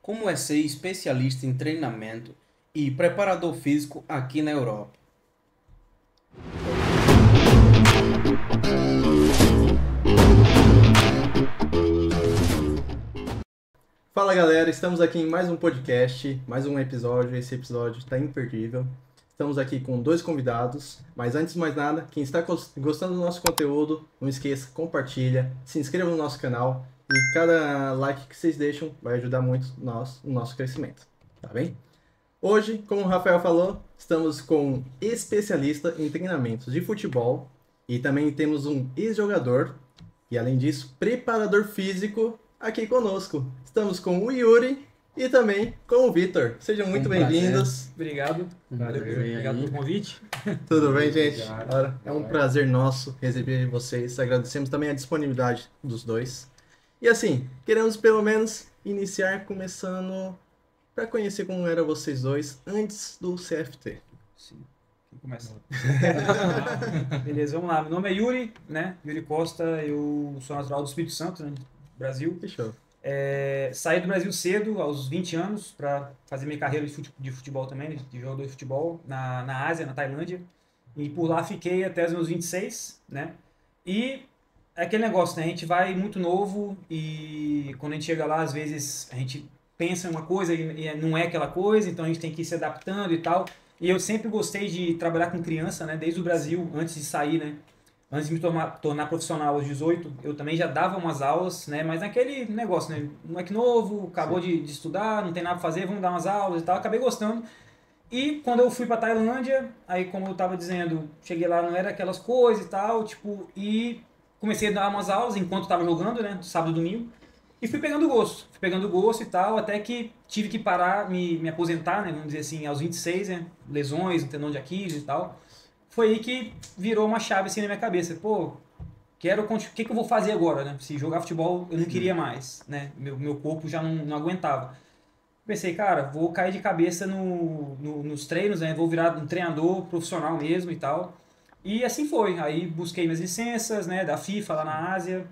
como é ser especialista em treinamento e preparador físico aqui na Europa. Fala galera, estamos aqui em mais um podcast, mais um episódio. Esse episódio está imperdível. Estamos aqui com 2 convidados, mas antes de mais nada, quem está gostando do nosso conteúdo, não esqueça, compartilha, se inscreva no nosso canal e cada like que vocês deixam vai ajudar muito no nosso crescimento, tá bem? Hoje, como o Rafael falou, estamos com um especialista em treinamentos de futebol e também temos um ex-jogador e, além disso, preparador físico aqui conosco. Estamos com o Yuri e também com o Vitor. Sejam muito bem-vindos. Obrigado. Valeu, obrigado pelo convite. Tudo bem, gente? É um prazer nosso receber vocês. Agradecemos também a disponibilidade dos dois. E assim, queremos pelo menos iniciar começando para conhecer como eram vocês dois antes do CFT. Sim. Quem começa? Beleza, vamos lá. Meu nome é Yuri, né? Yuri Costa. Eu sou natural do Espírito Santo, né? Brasil. Que show. Saí do Brasil cedo, aos 20 anos, para fazer minha carreira de futebol também, de jogador de futebol, na Ásia, na Tailândia. E por lá fiquei até os meus 26, né? E é aquele negócio, né? A gente vai muito novo e quando a gente chega lá, às vezes a gente pensa em uma coisa e não é aquela coisa, então a gente tem que ir se adaptando e tal. E eu sempre gostei de trabalhar com criança, né? Desde o Brasil, antes de sair, né? Antes de me tornar profissional aos 18, eu também já dava umas aulas, né? Mas naquele negócio, né? Moleque novo, acabou de estudar, não tem nada pra fazer, vamos dar umas aulas e tal. Acabei gostando. E quando eu fui pra Tailândia, aí como eu tava dizendo, cheguei lá, não era aquelas coisas e tal, tipo, e comecei a dar umas aulas enquanto tava jogando, né? Sábado e domingo. E fui pegando gosto e tal, até que tive que parar, me aposentar, né? Vamos dizer assim, aos 26, né? Lesões, tendão de Aquiles e tal. Foi aí que virou uma chave assim na minha cabeça. Pô, o que eu vou fazer agora, né? Se jogar futebol eu não queria mais, né? Meu corpo já não aguentava. Pensei, cara, vou cair de cabeça nos treinos, né? Vou virar um treinador profissional mesmo e tal. E assim foi. Aí busquei minhas licenças, né? Da FIFA lá na Ásia.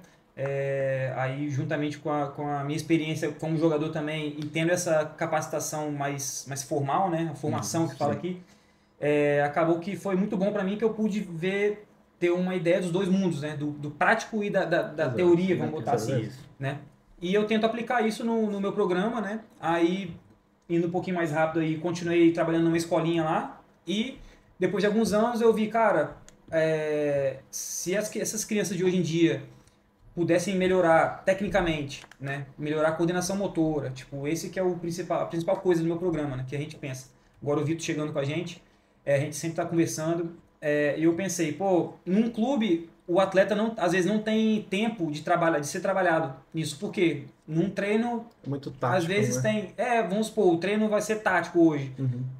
Aí, juntamente com a minha experiência como jogador também, e tendo essa capacitação mais formal, né? A formação que fala aqui. Acabou que foi muito bom para mim que eu pude ter uma ideia dos dois mundos, né? Do prático e da teoria, vamos botar assim, né? E eu tento aplicar isso no meu programa, né? Aí, indo um pouquinho mais rápido aí, continuei trabalhando numa escolinha lá e depois de alguns anos eu vi, cara, se essas crianças de hoje em dia pudessem melhorar tecnicamente, né? Melhorar a coordenação motora, tipo, esse que é a principal coisa do meu programa, né? Que a gente pensa. Agora o Vitor chegando com a gente gente sempre está conversando, e eu pensei, pô, num clube o atleta às vezes não tem tempo de ser trabalhado nisso, por quê? Num treino, muito tático, às vezes né? vamos supor, o treino vai ser tático hoje,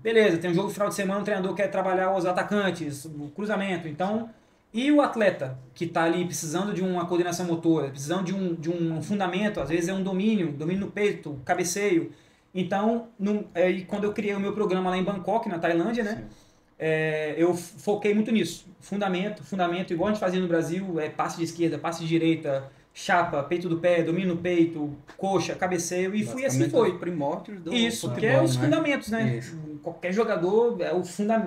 beleza, tem um jogo no final de semana, o treinador quer trabalhar os atacantes, o cruzamento, então, e o atleta que está ali precisando de uma coordenação motora, precisando de um fundamento, às vezes é um domínio no peito, cabeceio, então, quando eu criei o meu programa lá em Bangkok, na Tailândia, né? Eu foquei muito nisso. Fundamento, igual a gente fazia no Brasil, passe de esquerda, passe de direita, chapa, peito do pé, domínio no peito, coxa, cabeceio, e fui assim foi. Primórdios do isso, futebol, que é os né? fundamentos, né? Isso. Qualquer jogador,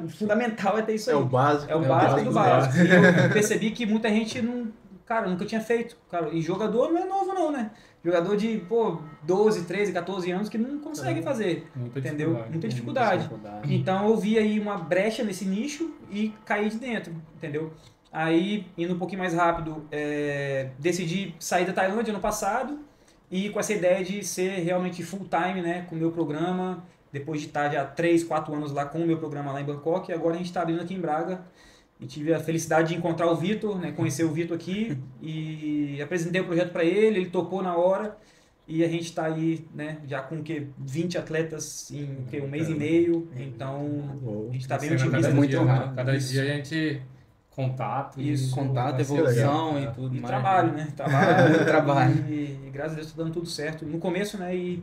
fundamental é ter isso aí. É o básico. É o básico do básico. E eu percebi que muita gente nunca tinha feito. Cara, e jogador não é novo não, né? Jogador de, 12, 13, 14 anos que não consegue fazer, entendeu? Muita dificuldade. Então eu vi aí uma brecha nesse nicho e caí de dentro, entendeu? Aí, indo um pouquinho mais rápido, decidi sair da Tailândia ano passado e com essa ideia de ser realmente full time, né, com o meu programa, depois de estar já 3, 4 anos lá com o meu programa lá em Bangkok, e agora a gente está abrindo aqui em Braga. E tive a felicidade de encontrar o Vitor, né, conhecer o Vitor aqui e apresentei o projeto para ele topou na hora e a gente está aí, né, já com 20 atletas em um mês e meio, então a gente está bem otimista. Cada dia a gente contato, evolução e tudo e mais. Trabalho, né? Muito trabalho. E graças a Deus está dando tudo certo no começo, né, e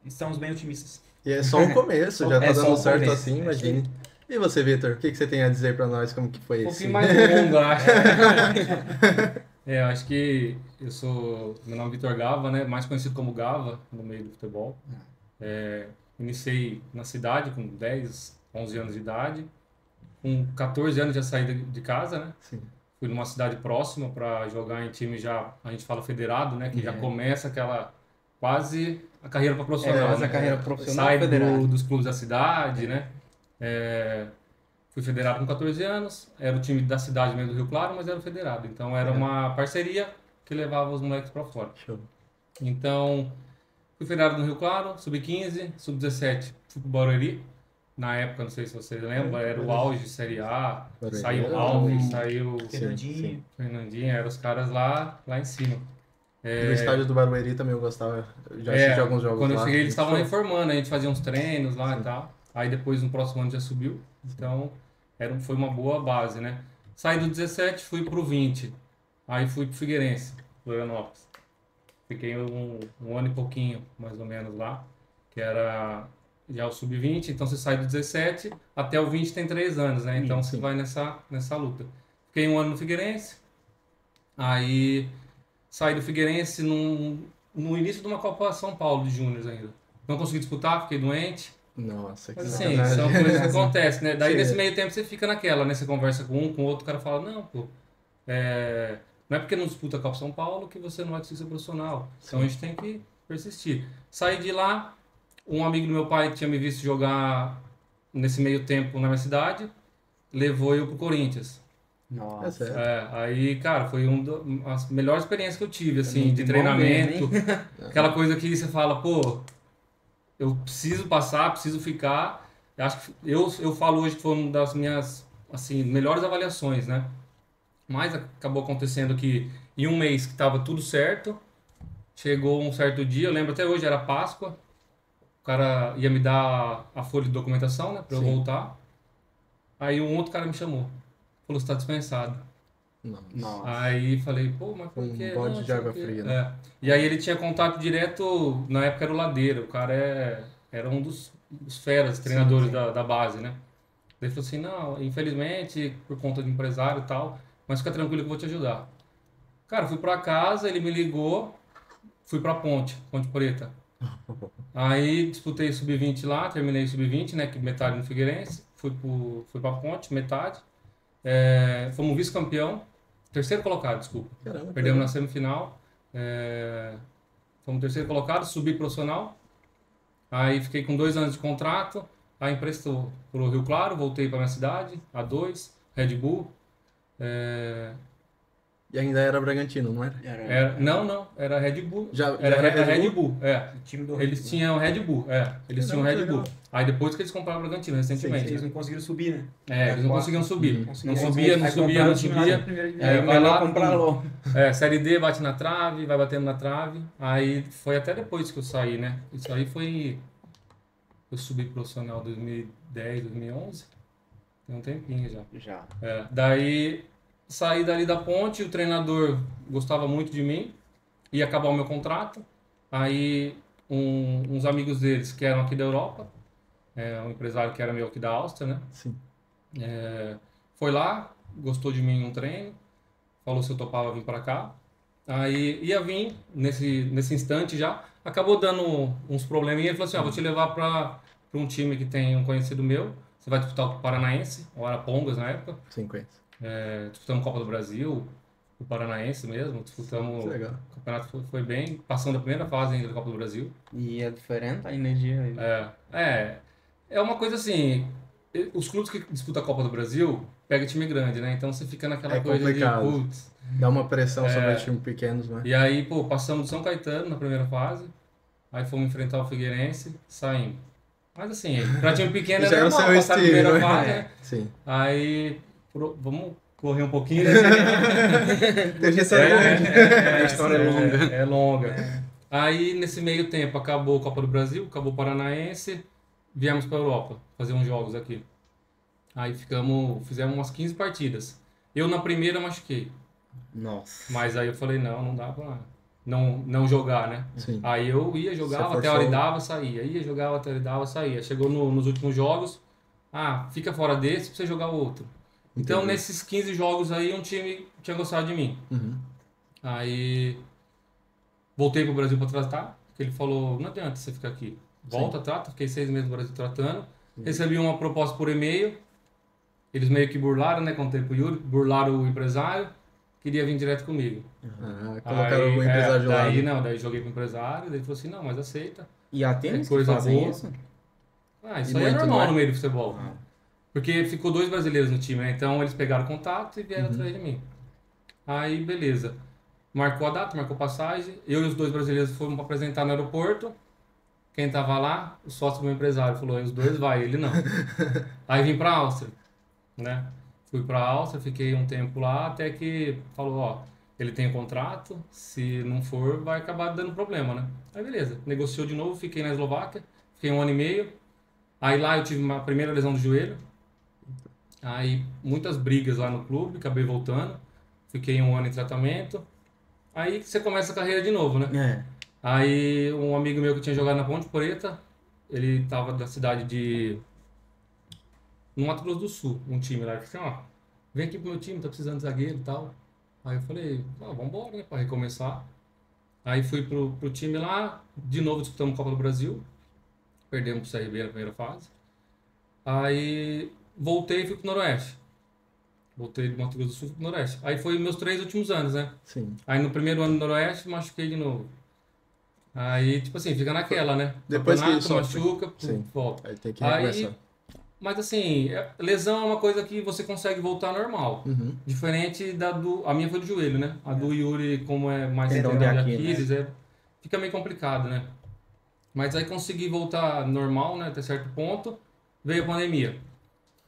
estamos bem otimistas. E é só o começo, já tá dando certo começo, assim, imagine. E você, Vitor, o que você tem a dizer pra nós, como que foi Um esse? pouquinho mais longo, acho. Eu acho que meu nome é Vitor Gava, né? Mais conhecido como Gava no meio do futebol. Iniciei na cidade com 10, 11 anos de idade. Com 14 anos já saí de casa, né? Sim. Fui numa cidade próxima para jogar em time já, a gente fala federado, né? Que já começa aquela quase a carreira para profissional, Quase né? a carreira profissional Sai federado. dos clubes da cidade, né? Fui federado com 14 anos, era o time da cidade mesmo do Rio Claro, mas era o federado. Então era uma parceria que levava os moleques para fora. Show. Então, fui federado no Rio Claro, sub-15, sub-17, fui pro Barueri. Na época, não sei se você lembra, era o auge, Série A, Barueri saiu era o Alves, saiu Fernandinho. Fernandinho, eram os caras lá em cima. No estádio do Barueri também eu gostava, eu já assisti alguns jogos quando lá. eu cheguei eles estavam Show. reformando, a gente fazia uns treinos lá e tal. Aí depois no próximo ano já subiu, então foi uma boa base, né? Saí do 17, fui pro 20, aí fui pro Figueirense, Florianópolis. Fiquei um ano e pouquinho, mais ou menos lá, que era já o sub-20, então você sai do 17 até o 20 tem 3 anos, né? Então você vai nessa luta. Fiquei um ano no Figueirense, aí saí do Figueirense no início de uma Copa São Paulo de Júniors ainda. Não consegui disputar, fiquei doente. Nossa, que Mas assim, sacanagem. são coisas que acontecem, né? Daí Sim. nesse meio tempo você fica naquela, né? Você conversa com um, com o outro, o cara fala, não, pô, não é porque não disputa a Copa São Paulo que você não vai conseguir ser profissional. Então a gente tem que persistir. Saí de lá, um amigo do meu pai que tinha me visto jogar nesse meio tempo na minha cidade, levou eu pro Corinthians. É Nossa. sério. Aí, cara, foi as melhores experiências que eu tive, assim, muito de bom treinamento. mesmo, Aquela coisa que você fala, pô, eu preciso passar, preciso ficar. Eu acho que eu falo hoje que foi uma das minhas, assim, melhores avaliações, né? Mas acabou acontecendo que em um mês que estava tudo certo, chegou um certo dia, eu lembro até hoje, era Páscoa, o cara ia me dar a folha de documentação, né, pra eu Sim. voltar. Aí um outro cara me chamou, falou, você tá dispensado. Nossa. Aí falei, pô, mas por Um quê? balde Não, de sei água o quê. fria, né? E aí ele tinha contato direto, na época era o Ladeira, o cara era um dos feras, treinadores da base, né? Ele falou assim, não, infelizmente, por conta de empresário e tal, mas fica tranquilo que eu vou te ajudar. Cara, fui pra casa, ele me ligou, fui pra Ponte Preta. Aí disputei sub-20 lá, terminei sub-20, né, que metade no Figueirense, fui pra Ponte, metade. Fomos vice-campeão, terceiro colocado, desculpa. Caramba, Perdemos na semifinal. Fomos terceiro colocado, subi profissional. Aí fiquei com 2 anos de contrato. Aí emprestou pro Rio Claro, voltei para minha cidade, A2, Red Bull. E ainda era Bragantino, não era? Não, era Red Bull. Já Era era Red Red Bull, O time do Eles tinham Red Bull, eles tinham Caramba, Red que Bull. legal. Aí depois que eles compraram o Bragantino, recentemente. Eles né? não conseguiram subir, né? Eles não conseguiam subir. Uhum. Não subia, não subia, não subia. É vai melhor lá, comprar logo. Série D bate na trave, vai batendo na trave. Aí foi até depois que eu saí, né? Isso aí foi. Eu subi profissional 2010, 2011. Tem um tempinho já. Já. Daí saí dali da Ponte, o treinador gostava muito de mim, ia acabar o meu contrato. Aí uns amigos deles que eram aqui da Europa, um empresário que era meu aqui da Áustria, né? Sim. Foi lá, gostou de mim em um treino, falou se eu topava vir para cá. Aí ia vir nesse instante já, acabou dando uns probleminhas. Ele falou assim: vou te levar para um time que tem um conhecido meu. Você vai disputar o Paranaense, ou Arapongas na época. 50. Disputamos Copa do Brasil, o Paranaense mesmo. Disputamos. Que legal. O campeonato foi bem, passando a primeira fase ainda da Copa do Brasil. E é diferente a energia aí. É uma coisa assim. Os clubes que disputam a Copa do Brasil pega time grande, né? Então você fica naquela É coisa complicado. de putz. Dá uma pressão sobre os times pequenos, né? E aí, pô, passamos do São Caetano na primeira fase, aí fomos enfrentar o Figueirense, saímos. Mas assim, pra time pequeno Já era é o normal seu passar a estilo, primeira né? fase, né? Sim. Aí, vamos correr um pouquinho, né? Tem que ser grande. A história é longa. É longa. Aí, nesse meio tempo, acabou a Copa do Brasil, acabou o Paranaense, viemos pra Europa fazer uns jogos aqui. Aí fizemos umas 15 partidas. Eu na primeira machuquei. Nossa. Mas aí eu falei, não dá pra não jogar, né? Sim. Aí eu ia, jogava, até a hora que dava, saía. Ia, jogava, até a hora que dava, saía. Chegou nos últimos jogos, fica fora desse pra você jogar o outro. Então, Entendi. nesses 15 jogos aí, um time tinha gostado de mim. Uhum. Aí, voltei pro Brasil pra tratar, porque ele falou, não adianta você ficar aqui. volta, trata. Fiquei 6 meses no Brasil tratando. Recebi uma proposta por e-mail. Eles meio que burlaram, né? Contei pro Yuri, burlaram o empresário. Queria vir direto comigo. Colocaram o empresário de lado. Daí não, daí joguei pro empresário. Daí ele falou assim, não, mas aceita. E há tênis que coisa fazem boa. isso? Isso E aí é muito, normal né? no meio do futebol. Porque ficou 2 brasileiros no time, né? Então eles pegaram contato e vieram atrás de mim. Aí, beleza. Marcou a data, marcou passagem. Eu e os 2 brasileiros fomos pra apresentar no aeroporto. Quem tava lá, o sócio do meu empresário falou, os 2 vai, ele não. Aí vim pra Áustria, né? Fui pra Áustria, fiquei um tempo lá, até que falou, ó, ele tem contrato, se não for, vai acabar dando problema, né? Aí beleza, negociou de novo, fiquei na Eslováquia, fiquei 1 ano e meio. Aí lá eu tive uma primeira lesão do joelho. Aí muitas brigas lá no clube, acabei voltando. Fiquei 1 ano em tratamento. Aí você começa a carreira de novo, né? Aí um amigo meu que tinha jogado na Ponte Preta, ele tava da cidade de... no Mato Grosso do Sul, um time lá. Ele falou assim, ó, vem aqui pro meu time, tá precisando de zagueiro e tal. Aí eu falei, vambora, né, pra recomeçar. Aí fui pro time lá, de novo disputamos Copa do Brasil. Perdemos pro CRB na primeira fase. Aí voltei e fui pro Noroeste. Voltei do Mato Grosso do Sul pro Noroeste. Aí foi meus 3 últimos anos, né? Sim. Aí no primeiro ano do Noroeste, machuquei de novo. Aí, tipo assim, fica naquela, né? Depois que Campeonato, sofre. machuca, Sim. volta. Aí tem que recomeçar. Mas assim, lesão é uma coisa que você consegue voltar normal. Diferente da do... A minha foi do joelho, né? A do Yuri, como é mais Tendão tendão de de Aquiles, Aquiles, fica meio complicado, né? Mas aí consegui voltar normal, né? Até certo ponto. Veio a pandemia.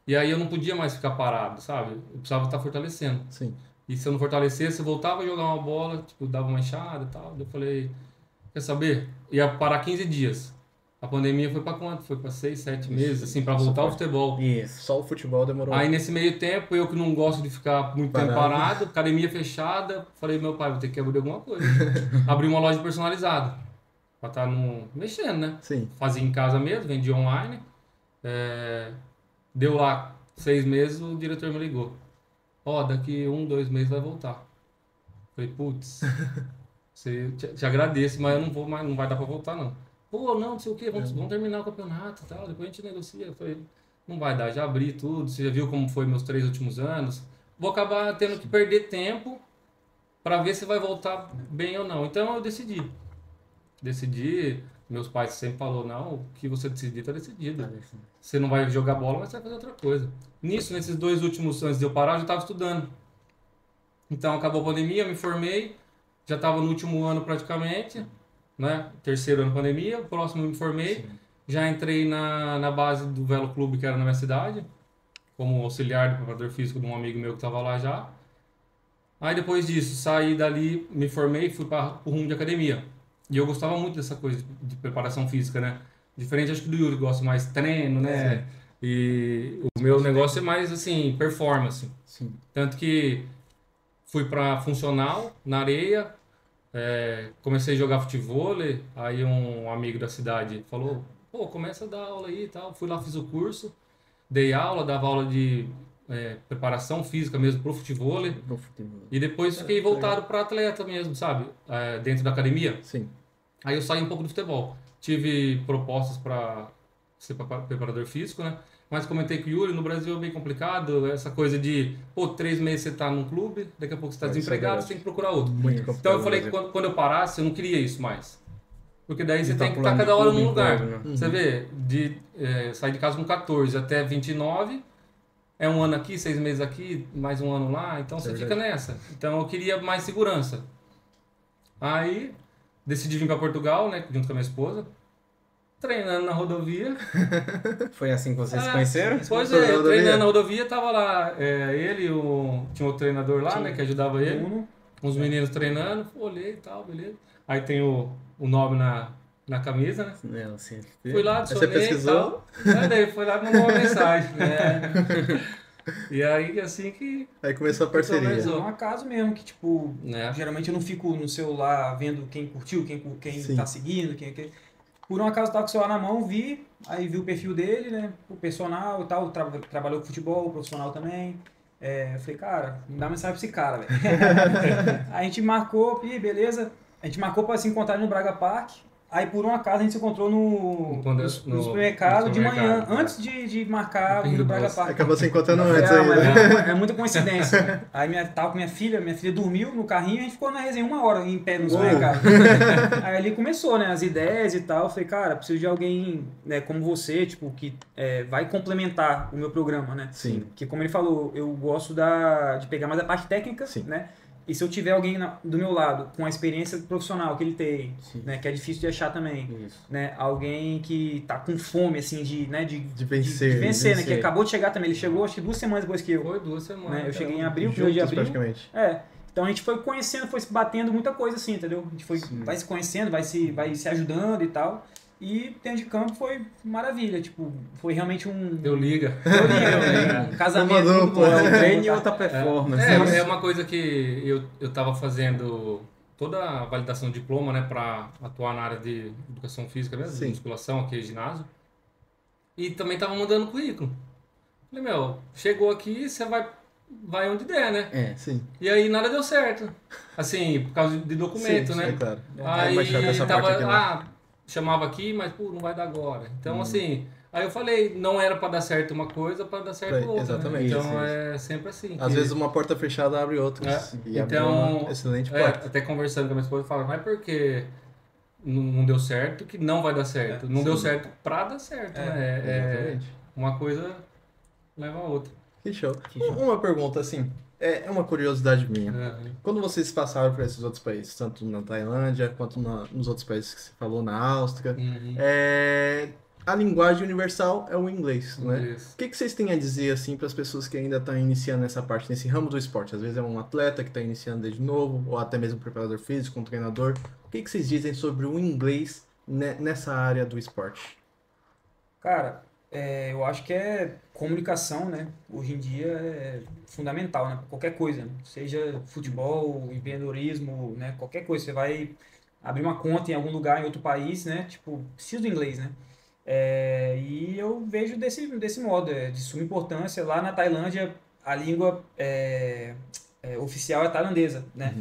E aí eu não podia mais ficar parado, sabe? Eu precisava estar fortalecendo. Sim. E se eu não fortalecesse, eu voltava a jogar uma bola, tipo, dava uma enxada e tal. Eu falei, quer saber? Ia parar 15 dias. A pandemia foi pra quanto? Foi pra 6, 7 meses, assim, pra voltar ao futebol. Isso. Só o futebol demorou. Aí nesse meio tempo, eu que não gosto de ficar muito tempo parado, academia fechada, falei, meu pai, vou ter que abrir alguma coisa. Abri uma loja personalizada. Pra estar mexendo, né? Sim. Fazia em casa mesmo, vendia online. Deu lá 6 meses, o diretor me ligou. Ó, daqui 1, 2 meses vai voltar. Falei, putz, te agradeço, mas eu não vou mais, não vai dar pra voltar não. Pô, não sei o que, vamos terminar o campeonato e tal, depois a gente negocia. Eu falei, não vai dar, já abri tudo, você já viu como foi meus 3 últimos anos. Vou acabar tendo que perder tempo pra ver se vai voltar bem ou não. Então eu decidi. Meus pais sempre falaram, não, o que você decidir tá decidido. Você não vai jogar bola, mas você vai fazer outra coisa. Nesses 2 últimos anos de eu parar, eu já estava estudando. Então acabou a pandemia, eu me formei, já estava no último ano praticamente, né? 3º ano da pandemia, o próximo eu me formei. Sim. Já entrei na base do Velo Clube, que era na minha cidade, como auxiliar do preparador físico de um amigo meu que estava lá já. Aí depois disso, saí dali, me formei e fui para o rumo de academia. E eu gostava muito dessa coisa de preparação física, né? Diferente, acho que do Yuri, gosta mais treino, né? Sim. E o meu negócio é mais, assim, performance. Sim. Tanto que fui para funcional, na areia, comecei a jogar futebol, aí um amigo da cidade falou, pô, começa a dar aula aí e tal. Fui lá, fiz o curso, dei aula, dava aula de preparação física mesmo pro futebol. E depois fiquei voltado para atleta mesmo, sabe? Dentro da academia. Sim. Aí eu saí um pouco do futebol. Tive propostas para ser preparador físico, né? Mas comentei com o Yuri, no Brasil é bem complicado, essa coisa de, pô, 3 meses você tá num clube, daqui a pouco você tá desempregado, você tem que procurar outro. Então eu falei que quando eu parasse, eu não queria isso mais. Porque daí você tem que estar cada hora num lugar. Você vê, sair de casa com 14 até 29, é 1 ano aqui, 6 meses aqui, mais 1 ano lá, então você fica nessa. Então eu queria mais segurança. Aí decidi vir para Portugal, né, junto com a minha esposa. Treinando na rodovia. Foi assim que vocês se conheceram? Pois treinando na rodovia, tava lá ele, tinha outro treinador lá, né, que ajudava ele. Uns meninos treinando, olhei e tal, beleza. Aí tem o nome na camisa, né? Não, sim. Fui lá, adicionei você pesquisou? e tal. Daí foi lá e mandou uma mensagem. E aí, assim que... Aí começou a parceria. É um acaso mesmo, que tipo, geralmente eu não fico no celular vendo quem curtiu, quem tá seguindo, Por um acaso eu tava com o celular na mão, vi o perfil dele, né, o personal e tal, trabalhou com futebol, profissional também. Eu falei, cara, me dá mensagem pra esse cara, velho. A gente marcou, beleza, a gente marcou pra se encontrar no Braga Park, Aí, por um acaso, a gente se encontrou no supermercado de manhã, antes de marcar o Braga Park. Acabou se encontrando antes aí, né? É muita coincidência. Aí tava com minha filha dormiu no carrinho e a gente ficou na resenha 1 hora em pé no supermercado. Aí ali começou, né, as ideias e tal. Eu falei, cara, preciso de alguém, né, como você, tipo, que vai complementar o meu programa, né? Sim. Porque, como ele falou, eu gosto de pegar mais a parte técnica, Sim. né? E se eu tiver alguém do meu lado com a experiência profissional que ele tem, Sim. né, que é difícil de achar também, Isso. né, alguém que tá com fome, assim, de vencer, vencer, né, que acabou de chegar também. Ele chegou, acho que 2 semanas depois que eu. Foi 2 semanas. Né, eu cheguei em Juntos, abril, 1º de abril. praticamente. Então a gente foi conhecendo, foi se batendo muita coisa assim, entendeu? A gente vai se conhecendo, vai se ajudando e tal. E dentro de campo foi maravilha, tipo, foi realmente Deu liga. Um casamento Uma muito bom. dupla. Um treino e outra performance. É uma coisa que eu tava fazendo toda a validação de diploma, né, para atuar na área de educação física mesmo, de musculação, aqui ginásio. E também tava mandando currículo. Falei, meu, chegou aqui, você vai onde der, né? Sim. E aí nada deu certo. Assim, por causa de documento, Sim, né? É claro. Aí mais chato essa tava, parte aqui, né? chamava aqui, mas pô, não vai dar agora. Então, assim, aí eu falei, não era pra dar certo uma coisa, pra dar certo outra. Exatamente. Né? Então Isso. é sempre assim. Às vezes uma porta fechada abre outras. E abre Então, uma excelente porta. até conversando com a minha esposa, eu falo, não é porque não deu certo que não vai dar certo. Não deu certo pra dar certo, né? Exatamente. Uma coisa leva a outra. Que show. Uma pergunta, assim, é uma curiosidade minha. Quando vocês passaram por esses outros países, tanto na Tailândia quanto nos outros países que você falou, na Áustria, a linguagem universal é o inglês, né? Isso. O que vocês têm a dizer, assim, para as pessoas que ainda estão iniciando nessa parte, nesse ramo do esporte? Às vezes é um atleta que está iniciando desde novo, ou até mesmo um preparador físico, um treinador. O que vocês dizem sobre o inglês nessa área do esporte? Cara, eu acho que comunicação, né? Hoje em dia é fundamental, né? Qualquer coisa, né? Seja futebol, empreendedorismo, né? Qualquer coisa. Você vai abrir uma conta em algum lugar, em outro país, né? Tipo, precisa do inglês, né? E eu vejo desse modo, de suma importância. Lá na Tailândia, a língua oficial é tailandesa, né?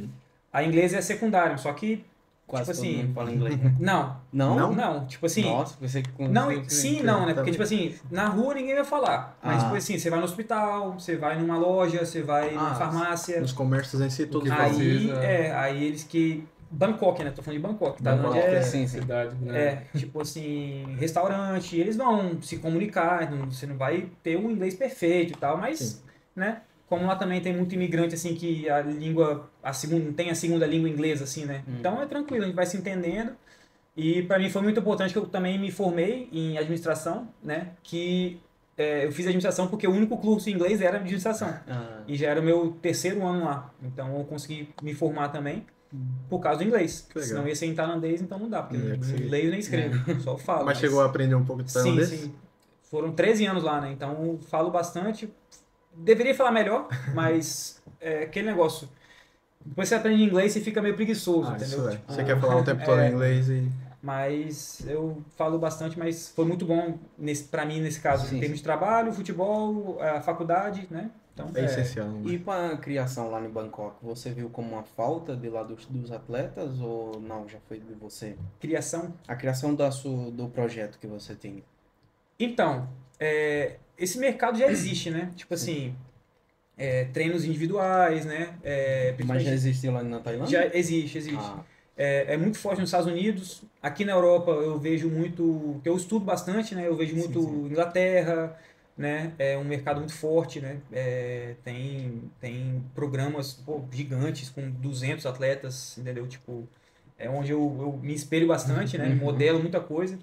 A inglesa é secundária, só que Quase tipo todo assim, mundo fala inglês. não, Não? tipo assim, Nossa, pensei que... não, sim, não, né? Porque, tipo assim, na rua ninguém vai falar. Mas, tipo assim, você vai no hospital, você vai numa loja, você vai numa farmácia. Nos comércios em si, tudo Aí eles que... Bangkok, né? Tô falando de Bangkok, tá? Sim. Cidade, né? Tipo assim, restaurante, eles vão se comunicar, você não vai ter um inglês perfeito e tal, mas, né? Como lá também tem muito imigrante, assim, que a língua, tem a segunda língua inglesa, assim, né? Então é tranquilo, a gente vai se entendendo. E para mim foi muito importante que eu também me formei em administração, né? Que eu fiz administração porque o único curso em inglês era administração. E já era o meu 3º ano lá. Então eu consegui me formar também por causa do inglês. Senão ia ser em tailandês, então não dá, porque não leio nem escrevo, só falo. Mas chegou a aprender um pouco de tailandês? Sim. Foram 13 anos lá, né? Então eu falo bastante. Deveria falar melhor, mas aquele negócio. Depois você aprende inglês e fica meio preguiçoso, entendeu? Isso Você quer falar o tempo todo em inglês e... Mas eu falo bastante, mas foi muito bom pra mim nesse caso. Em termos de trabalho, futebol, a faculdade, né? Então, é essencial. Né? E para a criação lá em Bangkok, você viu como uma falta de lá dos atletas ou não? Já foi de você? Criação? A criação do projeto que você tem. Então, esse mercado já existe, né? Tipo assim, treinos individuais, né? Mas já existe lá na Tailândia? Já existe. É muito forte nos Estados Unidos. Aqui na Europa eu vejo muito, que eu estudo bastante, né? Eu vejo muito Inglaterra, né? É um mercado muito forte, né? Tem programas gigantes com 200 atletas, entendeu? Tipo, é onde eu me espelho bastante, né? Modelo muita coisa.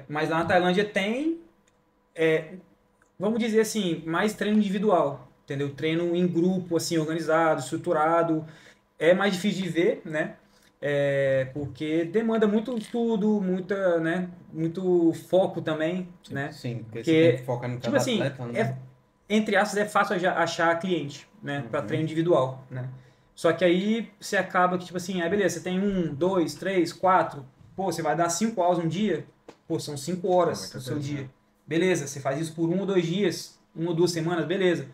Mas lá na Tailândia tem, vamos dizer assim, mais treino individual, entendeu? Treino em grupo, assim, organizado, estruturado. É mais difícil de ver, né? Porque demanda muito estudo, muito foco também, né? Sim, porque porque você tem que focar em cada tipo assim, atleta, né? Entre aspas, é fácil achar cliente, né? Para treino individual, né? Só que aí você acaba que, tipo assim, beleza, você tem 1, 2, 3, 4, pô, você vai dar 5 aulas no dia, pô, são 5 horas no seu dia. Beleza, você faz isso por 1 ou 2 dias, 1 ou 2 semanas, beleza.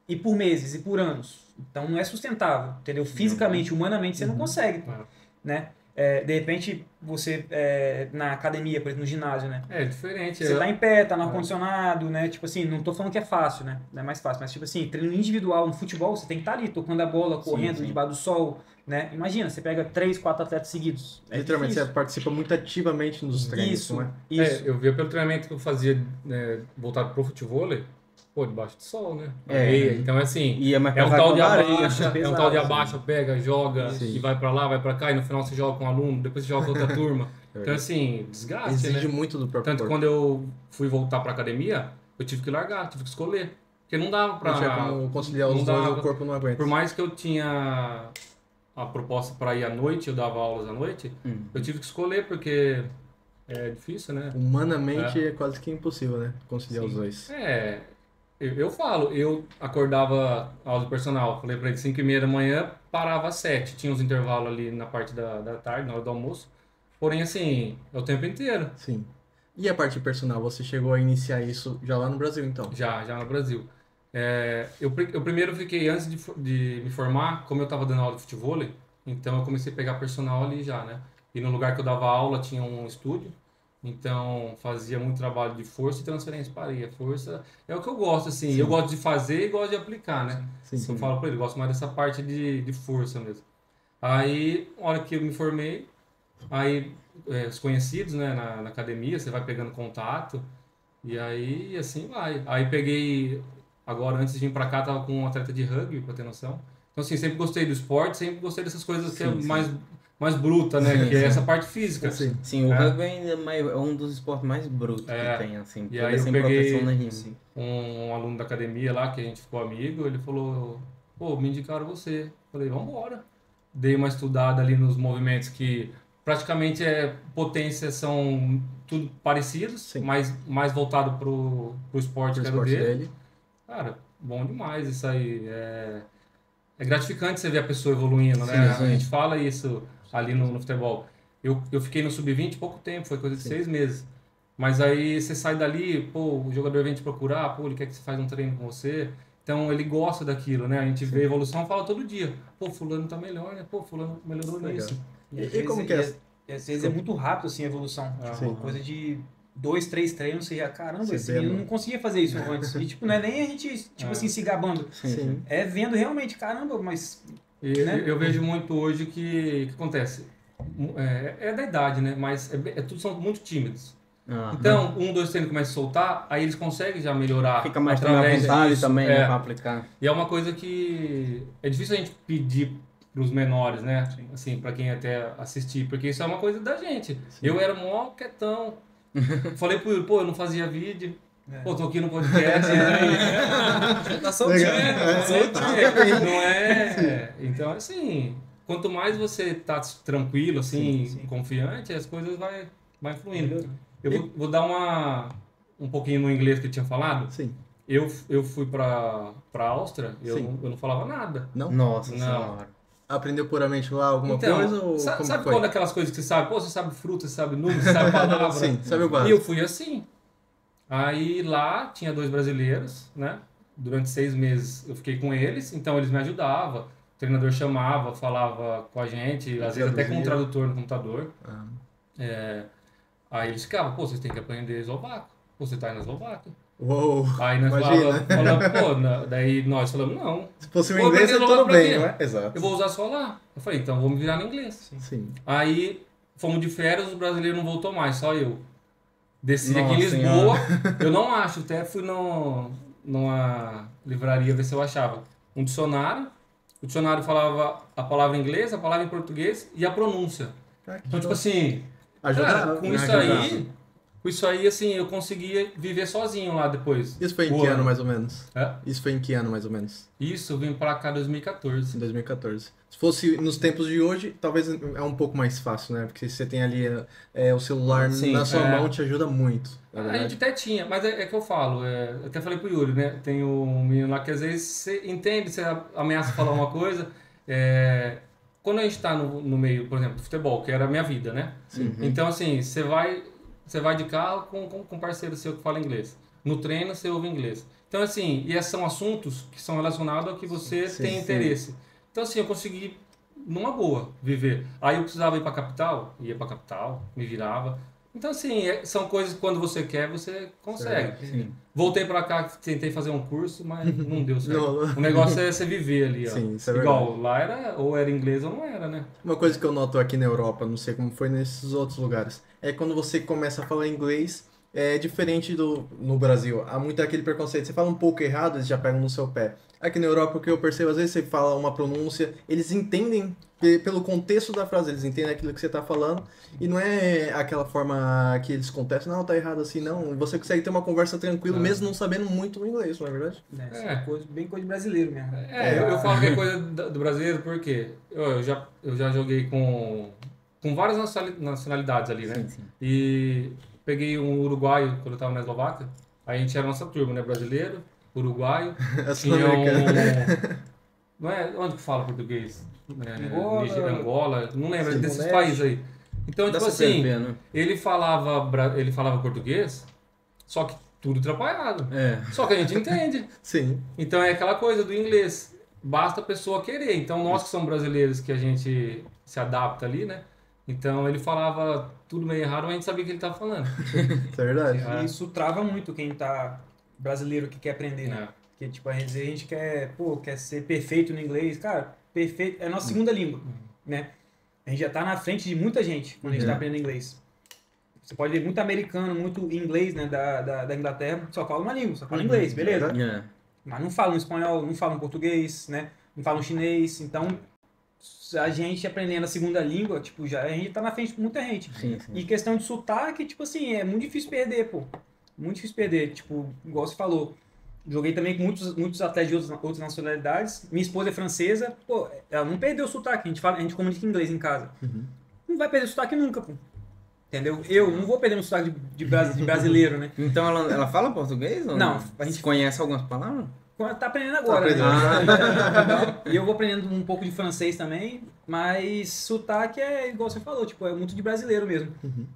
E por meses, e por anos. Então não é sustentável, entendeu? Fisicamente, humanamente, você não consegue, né? De repente, você na academia, por exemplo, no ginásio, né? É diferente. Você tá em pé, tá no ar-condicionado, né? Tipo assim, não tô falando que é fácil, né? Não é mais fácil, mas tipo assim, treino individual no futebol, você tem que estar ali, tocando a bola, correndo debaixo do sol, né? Imagina, você pega 3, 4 atletas seguidos. Literalmente, difícil. você participa muito ativamente nos treinos, Isso, não é? isso. Eu via pelo treinamento que eu fazia, né, voltado pro futebol, pô, debaixo do sol, né? É. Areia. Então, assim, E é mais é um pesado tal de que a areia, abaixa, pesado, é um tal de sim. abaixa, pega, joga, Sim. e vai pra lá, vai pra cá, e no final você joga com um aluno, depois você joga com outra turma. Então, assim, desgaste, Exige né? muito do próprio Tanto que corpo. quando eu fui voltar pra academia, eu tive que largar, tive que escolher. Porque não dava pra... Não tinha como conciliar os não dois, dava. o corpo não aguenta. Por mais que eu tinha a proposta pra ir à noite, eu dava aulas à noite, eu tive que escolher, porque é difícil, né? Humanamente é quase que impossível, né? Conciliar os dois. Eu falo, eu acordava aula do personal, falei pra ele 5h30 da manhã, parava às 7, tinha uns intervalos ali na parte da tarde, na hora do almoço, porém assim, é o tempo inteiro, Sim. E a parte personal, você chegou a iniciar isso já lá no Brasil, então? já no Brasil. Eu primeiro fiquei, antes de me formar, como eu tava dando aula de futebol, então eu comecei a pegar personal ali já, né? E no lugar que eu dava aula tinha um estúdio, então fazia muito trabalho de força e transferência para areia. Força é o que eu gosto, assim. Sim. Eu gosto de fazer e gosto de aplicar, né? Sim. Eu falo para ele, eu gosto mais dessa parte de força mesmo. Aí, na hora que eu me formei, aí os conhecidos, né, na academia, você vai pegando contato e aí assim vai. Aí peguei, agora antes de vir para cá, tava com um atleta de rugby, para ter noção. Então assim, sempre gostei do esporte, sempre gostei dessas coisas que é mais bruta, né? Que é essa parte física. Sim. Sim, o rugby ainda é um dos esportes mais brutos que tem, assim. E Ele aí é eu sem peguei proteção nenhuma. um aluno da academia lá, que a gente ficou amigo, ele falou, pô, me indicaram você. Falei, vamos embora. Dei uma estudada ali nos movimentos que praticamente potências são tudo parecidos, Sim. mas mais voltado pro esporte O que era esporte dele. dele. Cara, bom demais isso aí. É gratificante você ver a pessoa evoluindo, né? Sim, sim. A gente fala isso ali no futebol. Eu fiquei no sub-20 pouco tempo, foi coisa de 6 meses. Mas aí você sai dali, pô, o jogador vem te procurar, pô, ele quer que você faça um treino com você. Então ele gosta daquilo, né? A gente vê a evolução, fala todo dia. Pô, fulano tá melhor, né? Pô, fulano melhorou Legal. nisso. E como que é? Às vezes é muito rápido assim a evolução. Sim. Tipo, coisa de 2, 3 treinos, você já, caramba, Você esse vê, menino né? não conseguia fazer isso antes. E tipo, não é nem a gente, tipo assim, se gabando. Sim. É vendo realmente, caramba, mas. E Né? eu vejo muito hoje que acontece. É da idade, né? Mas tudo são muito tímidos. Então, 1, 2 treinos começa a soltar, aí eles conseguem já melhorar. Fica mais também à através vontade disso. também, né, pra aplicar. E é uma coisa que é difícil a gente pedir pros menores, né? Assim, pra quem até assistir, porque isso é uma coisa da gente. Eu era mó quietão. Falei pro Yuri, pô, eu não fazia vídeo. Pô, tô aqui no podcast. Tá soltinho, Legal. soltinho. Não é? Então, assim, quanto mais você tá tranquilo, assim, confiante, as coisas vai fluindo. Eu vou dar um pouquinho no inglês que eu tinha falado. Sim. Eu fui pra Áustria, eu Sim. não falava nada. Não? Nossa Não. senhora. Aprendeu puramente lá alguma Então, coisa ou como sabe foi? quando aquelas coisas que você sabe? Pô, você sabe fruta, você sabe número, você sabe palavra. Sim, sabe o E básico. eu fui assim. Aí lá tinha 2 brasileiros, né? Durante 6 meses eu fiquei com eles, então eles me ajudavam. O treinador chamava, falava com a gente, às vezes até com um tradutor no computador. Aí eles ficavam, pô, vocês têm que aprender eslovaco. Pô, você tá aí na Eslováquia. Uou, Aí nós imagina. falava, pô, daí nós falamos, não, Se fosse o Vou inglês, é aprender tudo logo pra bem, quê? não é? Exato. eu vou usar só lá. Eu falei, então vamos virar no inglês. Sim. Aí fomos de férias, o brasileiro não voltou mais, só eu. Desci aqui em Nossa Lisboa, eu não acho, até fui numa livraria ver se eu achava um dicionário. O dicionário falava a palavra em inglês, a palavra em português e a pronúncia. Então, tipo assim, cara, com isso aí, assim, eu conseguia viver sozinho lá depois. Isso foi em que ano, mais ou menos? É? Isso foi em que ano, mais ou menos? Isso, eu vim pra cá em 2014. Em 2014. Se fosse nos tempos de hoje, talvez é um pouco mais fácil, né? Porque você tem ali o celular Sim, na sua mão, te ajuda muito, na A verdade. gente até tinha, mas é que eu falo, eu até falei pro Yuri, né? Tem um menino lá que às vezes você entende, você ameaça falar uma coisa. Quando a gente tá no meio, por exemplo, do futebol, que era a minha vida, né? Sim. Então, assim, você vai de carro com um parceiro seu que fala inglês. No treino, você ouve inglês. Então, assim, e esses são assuntos que são relacionados ao que você tem interesse. Então, assim, eu consegui numa boa, viver. Aí eu precisava ir pra capital, ia pra capital, me virava. Então, assim, são coisas que quando você quer, você consegue. Sim. Voltei pra cá, tentei fazer um curso, mas não deu certo. Não. O negócio é você viver ali, ó. Sim, isso é Igual, lá ou era inglês ou não era, né? Uma coisa que eu noto aqui na Europa, não sei como foi nesses outros lugares, é quando você começa a falar inglês, é diferente no Brasil. Há muito aquele preconceito. Você fala um pouco errado, eles já pegam no seu pé. Aqui na Europa, o que eu percebo, às vezes você fala uma pronúncia, eles entendem pelo contexto da frase, eles entendem aquilo que você está falando, e não é aquela forma que eles contestam, não, tá errado assim, não. Você consegue ter uma conversa tranquila, mesmo não sabendo muito o inglês, não é verdade? Isso é bem coisa de brasileiro mesmo. Eu falo que é coisa do brasileiro porque eu já joguei com várias nacionalidades ali, né? Sim. E peguei um uruguaio quando eu tava na Eslováquia, aí a gente era nossa turma, né? Brasileiro, uruguaio, tinha Não é onde que fala português? Angola, não lembro, desses países aí. Então, tipo assim, ele falava português, só que tudo atrapalhado. Só que a gente entende. Sim. Então é aquela coisa do inglês. Basta a pessoa querer. Então nós que somos brasileiros, que a gente se adapta ali, né? Então ele falava tudo meio errado, mas a gente sabia o que ele estava falando. Isso é verdade. E isso trava muito quem tá brasileiro que quer aprender, né? Porque, tipo, a gente quer ser perfeito no inglês. Cara, perfeito é a nossa segunda língua, né? A gente já tá na frente de muita gente quando a gente tá aprendendo inglês. Você pode ver muito americano, muito inglês, né, da Inglaterra, só fala uma língua, só fala inglês, beleza. Mas não falam espanhol, não falam português, né? Não falam chinês. Então, a gente aprendendo a segunda língua, tipo, a gente tá na frente de muita gente. Sim. E questão de sotaque, tipo assim, é muito difícil perder, pô. Muito difícil perder. Tipo, igual você falou. Joguei também com muitos atletas de outras nacionalidades. Minha esposa é francesa, pô, ela não perdeu o sotaque. A gente comunica em inglês em casa. Não vai perder o sotaque nunca, pô. Entendeu? Eu não vou perder meu sotaque de brasileiro, né? Então ela fala português? Ou não? A gente conhece algumas palavras? Tá aprendendo agora. Tá né? E eu vou aprendendo um pouco de francês também, mas sotaque é igual você falou, tipo, é muito de brasileiro mesmo.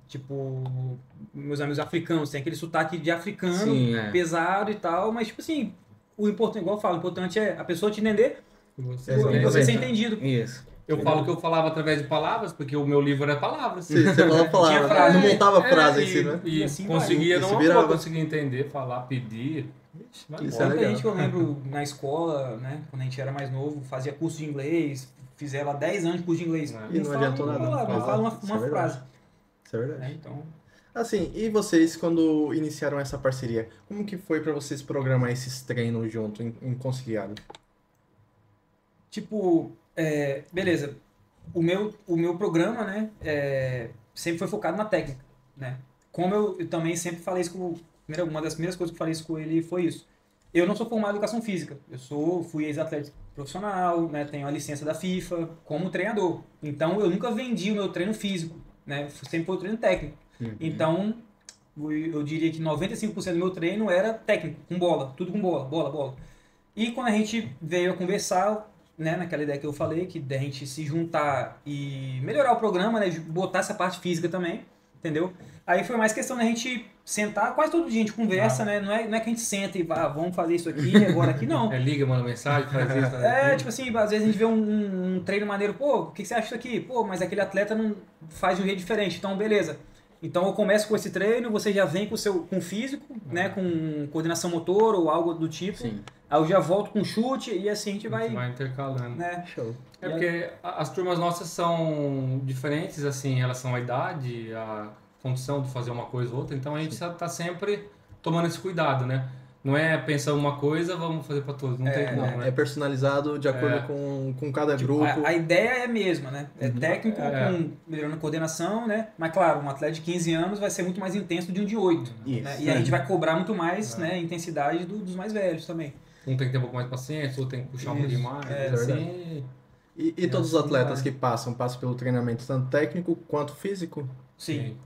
Tipo, meus amigos africanos têm aquele sotaque de africano, pesado e tal, mas tipo assim, o importante, igual eu falo, o importante é a pessoa te entender e você ser entendido. Isso. Eu falo que eu falava através de palavras, porque o meu livro era palavras. Sim, você falava palavras, não montava frase em si, né? E assim conseguia, vai. não virava. conseguia entender, falar, pedir. Isso é Muita legal. gente que eu lembro na escola, né, quando a gente era mais novo, fazia curso de inglês, fizeram há 10 anos de curso de inglês. E não adiantou nada. Não fala uma Isso é verdade. frase. Isso é verdade. Né? Então, Assim, e vocês, quando iniciaram essa parceria, como que foi pra vocês programar esses treinos junto, em conciliado? tipo, beleza, o meu programa, né, sempre foi focado na técnica, né? Como eu também sempre falei isso uma das primeiras coisas que eu falei isso com ele foi isso. Eu não sou formado em educação física. Fui ex-atleta profissional, né? Tenho a licença da FIFA como treinador. Então, eu nunca vendi o meu treino físico, né? Sempre foi o treino técnico. Então, eu diria que 95% do meu treino era técnico, com bola. Tudo com bola. E quando a gente veio a conversar, né? Naquela ideia que eu falei, que da gente se juntar e melhorar o programa, né? Botar essa parte física também, entendeu? Aí foi mais questão da gente sentar, quase todo dia a gente conversa, né? Não é que a gente senta e vamos fazer isso aqui, agora aqui, não. Liga, manda mensagem, faz isso. Tipo assim, às vezes a gente vê um treino maneiro, pô, o que você acha disso aqui? Pô, mas aquele atleta não faz de um jeito diferente, então beleza. Então eu começo com esse treino, você já vem com o físico, né? Com coordenação motor ou algo do tipo. Sim. Aí eu já volto com chute e assim a gente vai intercalando. Né? Show. Porque as turmas nossas são diferentes, assim, em relação à idade, à condição de fazer uma coisa ou outra, então a gente está sempre tomando esse cuidado, né? Não é pensar uma coisa, vamos fazer para todos, não tem como, né? É personalizado de acordo com cada grupo. A ideia é a mesma, né? É técnico, melhorando a coordenação, né? Mas claro, um atleta de 15 anos vai ser muito mais intenso de um de 8. Isso. Né? E a gente vai cobrar muito mais né, intensidade dos mais velhos também. Um tem que ter um pouco mais de paciência, outro tem que puxar um pouquinho mais. Assim. E todos os atletas que passam pelo treinamento tanto técnico quanto físico? Sim.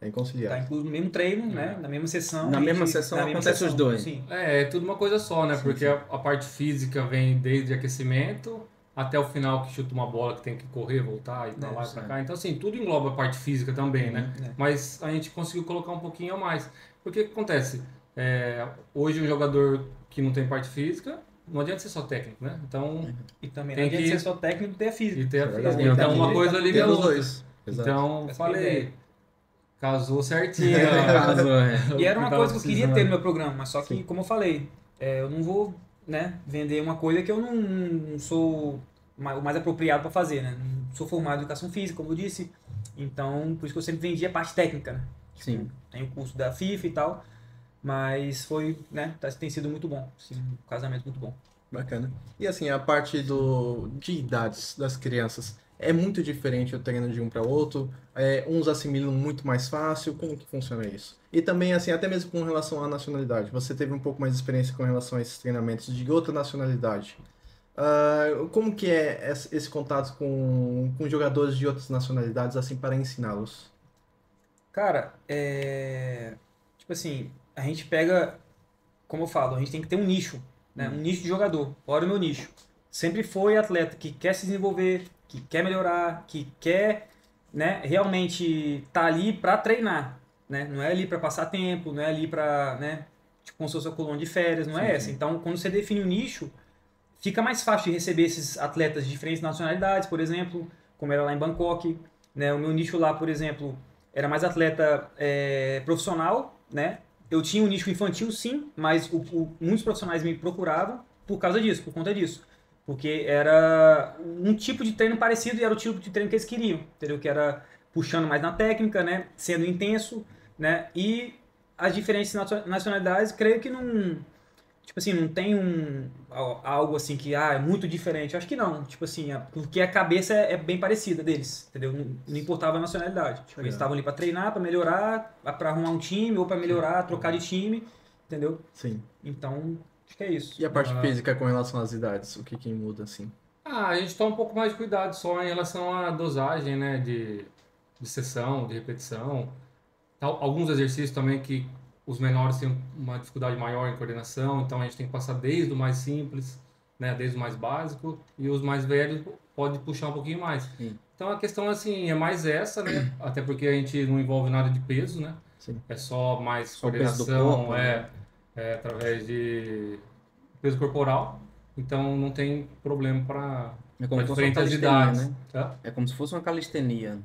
É conciliado. Tá incluso no mesmo treino, né? Na mesma sessão. Na mesma sessão acontece os dois. Sim. É tudo uma coisa só, né? Porque a parte física vem desde aquecimento até o final que chuta uma bola que tem que correr, voltar e pra lá e pra cá. Então, assim, tudo engloba a parte física também, né? Mas a gente conseguiu colocar um pouquinho a mais. Porque o que acontece? Hoje o jogador que não tem parte física, não adianta ser só técnico, né? Então, E também Tem não adianta que- ser só técnico e ter a física. e ter a Verdade. física. Então, uma Tem coisa liga a Tem os outra. dois. Exato. Então, Essa falei, ideia. casou certinho. Caso, E era uma coisa que eu queria ter no meu programa, mas só que, Sim. como eu falei, eu não vou, né, vender uma coisa que eu não sou o mais apropriado para fazer, né? Não sou formado em educação física, como eu disse. Então, por isso que eu sempre vendi a parte técnica, né? Sim. Tem o curso da FIFA e tal, mas foi, né, tem sido muito bom, assim, um casamento muito bom. Bacana. E assim, a parte de idades das crianças, é muito diferente o treino de um para outro? Uns assimilam muito mais fácil? Como que funciona isso? E também, assim, até mesmo com relação à nacionalidade. Você teve um pouco mais de experiência com relação a esses treinamentos de outra nacionalidade. Como que é esse contato com jogadores de outras nacionalidades, assim, para ensiná-los? Cara, tipo assim, a gente pega, como eu falo, a gente tem que ter um nicho, né? Um nicho de jogador. Olha o meu nicho. Sempre foi atleta que quer se desenvolver, que quer melhorar, que quer, né, realmente estar ali para treinar, né? Não é ali para passar tempo, não é ali para, né, tipo como se fosse a colônia de férias, não é essa. Então, quando você define um nicho, fica mais fácil de receber esses atletas de diferentes nacionalidades, por exemplo, como era lá em Bangkok, né? O meu nicho lá, por exemplo, era mais atleta profissional, né? Eu tinha um nicho infantil, sim, mas muitos profissionais me procuravam por causa disso, por conta disso. Porque era um tipo de treino parecido e era o tipo de treino que eles queriam, entendeu? Que era puxando mais na técnica, né? Sendo intenso, né? E as diferentes nacionalidades, creio que não... Tipo assim, não tem algo assim que é muito diferente. Eu acho que não. Tipo assim, porque a cabeça é bem parecida deles, entendeu? Não importava a nacionalidade. Tipo, eles estavam ali para treinar, para melhorar, para arrumar um time ou para melhorar, trocar de time, entendeu? Sim. Então, acho que é isso. E a parte física com relação às idades? O que muda, assim? A gente toma um pouco mais de cuidado só em relação à dosagem, né? De sessão, de repetição. Alguns exercícios também que os menores têm uma dificuldade maior em coordenação, então a gente tem que passar desde o mais simples, né? Desde o mais básico, e os mais velhos pode puxar um pouquinho mais. Sim. Então a questão assim é mais essa, né? Até porque a gente não envolve nada de peso, né? Sim. É só mais Só o peso do coordenação, corpo, né? através de peso corporal. Então não tem problema para É como se fosse uma diferentes calistenia, idades. né? Tá? É como se fosse uma calistenia.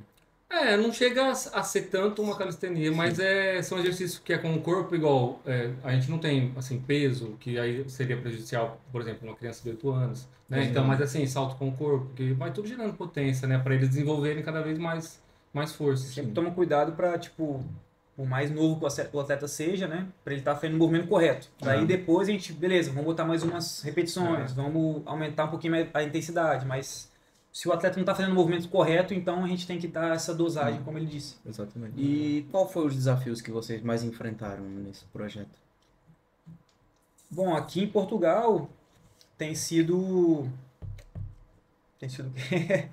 Não chega a ser tanto uma calistenia, mas são exercícios que é com o corpo igual. A gente não tem assim peso, que aí seria prejudicial, por exemplo, uma criança de 8 anos. Né? Então, mas assim, salto com o corpo, que vai tudo gerando potência, né? Para eles desenvolverem cada vez mais força. Assim. Sempre toma cuidado para, tipo, por mais novo que o atleta seja, né? Para ele estar fazendo o movimento correto. Daí depois a gente, beleza, vamos botar mais umas repetições, vamos aumentar um pouquinho mais a intensidade, mas se o atleta não está fazendo o movimento correto, então a gente tem que dar essa dosagem, como ele disse. Exatamente. E qual foi os desafios que vocês mais enfrentaram nesse projeto? Bom, aqui em Portugal tem sido o quê?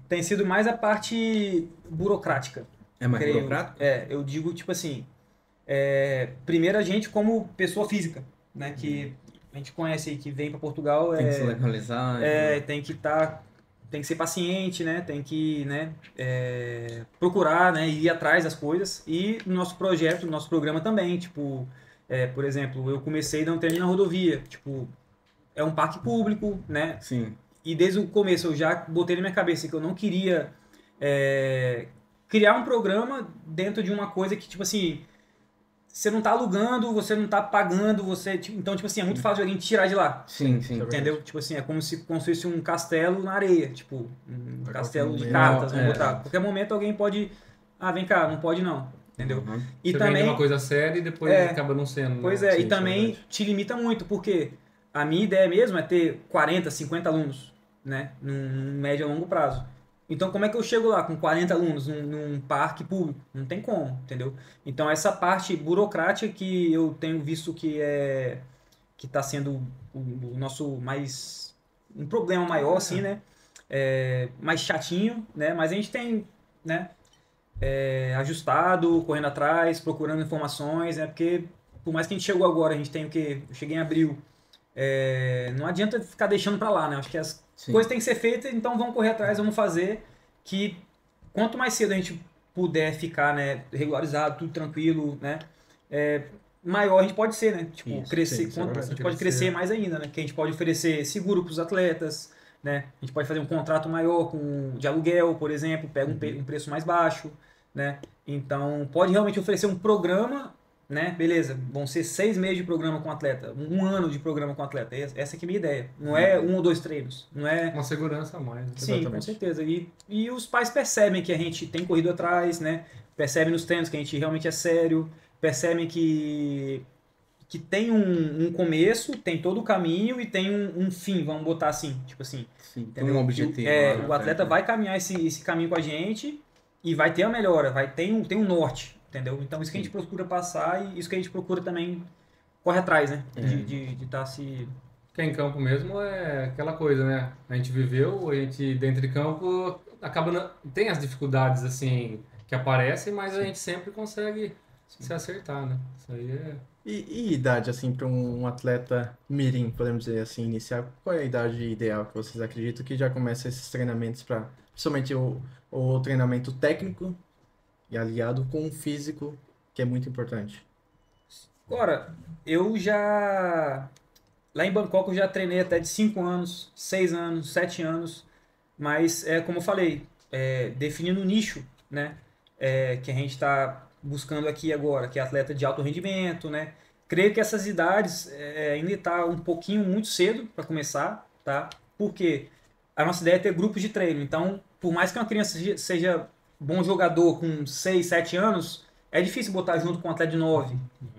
Tem sido mais a parte burocrática. É mais creio. burocrático? Eu digo, tipo assim, primeiro a gente como pessoa física, né, que a gente conhece aí, que vem para Portugal, Tem que se legalizar. tem que ser paciente, né, tem que, né, procurar, né, ir atrás das coisas. E no nosso projeto, no nosso programa também, tipo, por exemplo, eu comecei dando treino na rodovia, tipo, é um parque público, né, Sim. e desde o começo eu já botei na minha cabeça que eu não queria criar um programa dentro de uma coisa que, tipo assim, você não tá alugando, você não tá pagando, então, tipo assim, é muito fácil de alguém te tirar de lá. Sim, sim. Entendeu? Tipo assim, é como se construísse um castelo na areia, tipo, um A castelo qualquer de momento, cartas, vamos botar. A qualquer momento alguém pode, vem cá, não pode não, entendeu? Uhum. E Você também, vende uma coisa séria e depois acaba não sendo. pois né? é, Sim, e isso é também verdade. te limita muito, porque a minha ideia mesmo é ter 40, 50 alunos, né, num médio a longo prazo. Então, como é que eu chego lá com 40 alunos num parque público? Não tem como, entendeu? Então, essa parte burocrática que eu tenho visto que está sendo o nosso um problema maior, assim, né? Mais chatinho, né? Mas a gente tem, né? Ajustado, correndo atrás, procurando informações, né? Porque por mais que a gente chegou agora, a gente tem o quê? Eu cheguei em abril. Não adianta ficar deixando para lá, né? Acho que as Sim. coisas têm que ser feitas, então vamos correr atrás, vamos fazer. Que quanto mais cedo a gente puder ficar, né, regularizado, tudo tranquilo, né? maior a gente pode ser, né? Tipo, Isso, crescer, sim, isso é a verdade. gente pode crescer mais ainda, né? Que a gente pode oferecer seguro para os atletas, né? A gente pode fazer um contrato maior de aluguel, por exemplo, pega um preço mais baixo, né? Então, pode realmente oferecer um programa, né? Beleza, vão ser 6 meses de programa com o atleta, um ano de programa com o atleta. Essa aqui é a minha ideia. Não é 1 ou 2 treinos, não é... Uma segurança a mais, né? Sim, com Exatamente. certeza. E os pais percebem que a gente tem corrido atrás, né? Percebem nos treinos que a gente realmente é sério, percebem que tem um começo, tem todo o caminho e tem um fim, vamos botar assim, tipo assim. Sim, tem Entendeu? um objetivo. É, lá na o atleta frente, vai caminhar esse caminho com a gente e vai ter a melhora, tem um norte, entendeu? Então isso que a gente procura passar e isso que a gente procura também corre atrás, né? De estar se... Porque em campo mesmo é aquela coisa, né? A gente viveu, a gente dentro de campo tem as dificuldades assim que aparecem, mas a gente sempre consegue se acertar, né? Isso aí é... E idade, assim, para um atleta mirim, podemos dizer assim, iniciar, qual é a idade ideal que vocês acreditam que já começa esses treinamentos para, principalmente o treinamento técnico e aliado com o físico, que é muito importante? Agora, lá em Bangkok eu já treinei até de 5 anos, 6 anos, 7 anos, mas como eu falei, definindo o nicho, né? Que a gente está buscando aqui agora, que é atleta de alto rendimento, né? Creio que essas idades ainda está um pouquinho muito cedo para começar, tá? Porque a nossa ideia é ter grupos de treino. Então, por mais que uma criança seja bom jogador com 6, 7 anos, é difícil botar junto com um atleta de 9,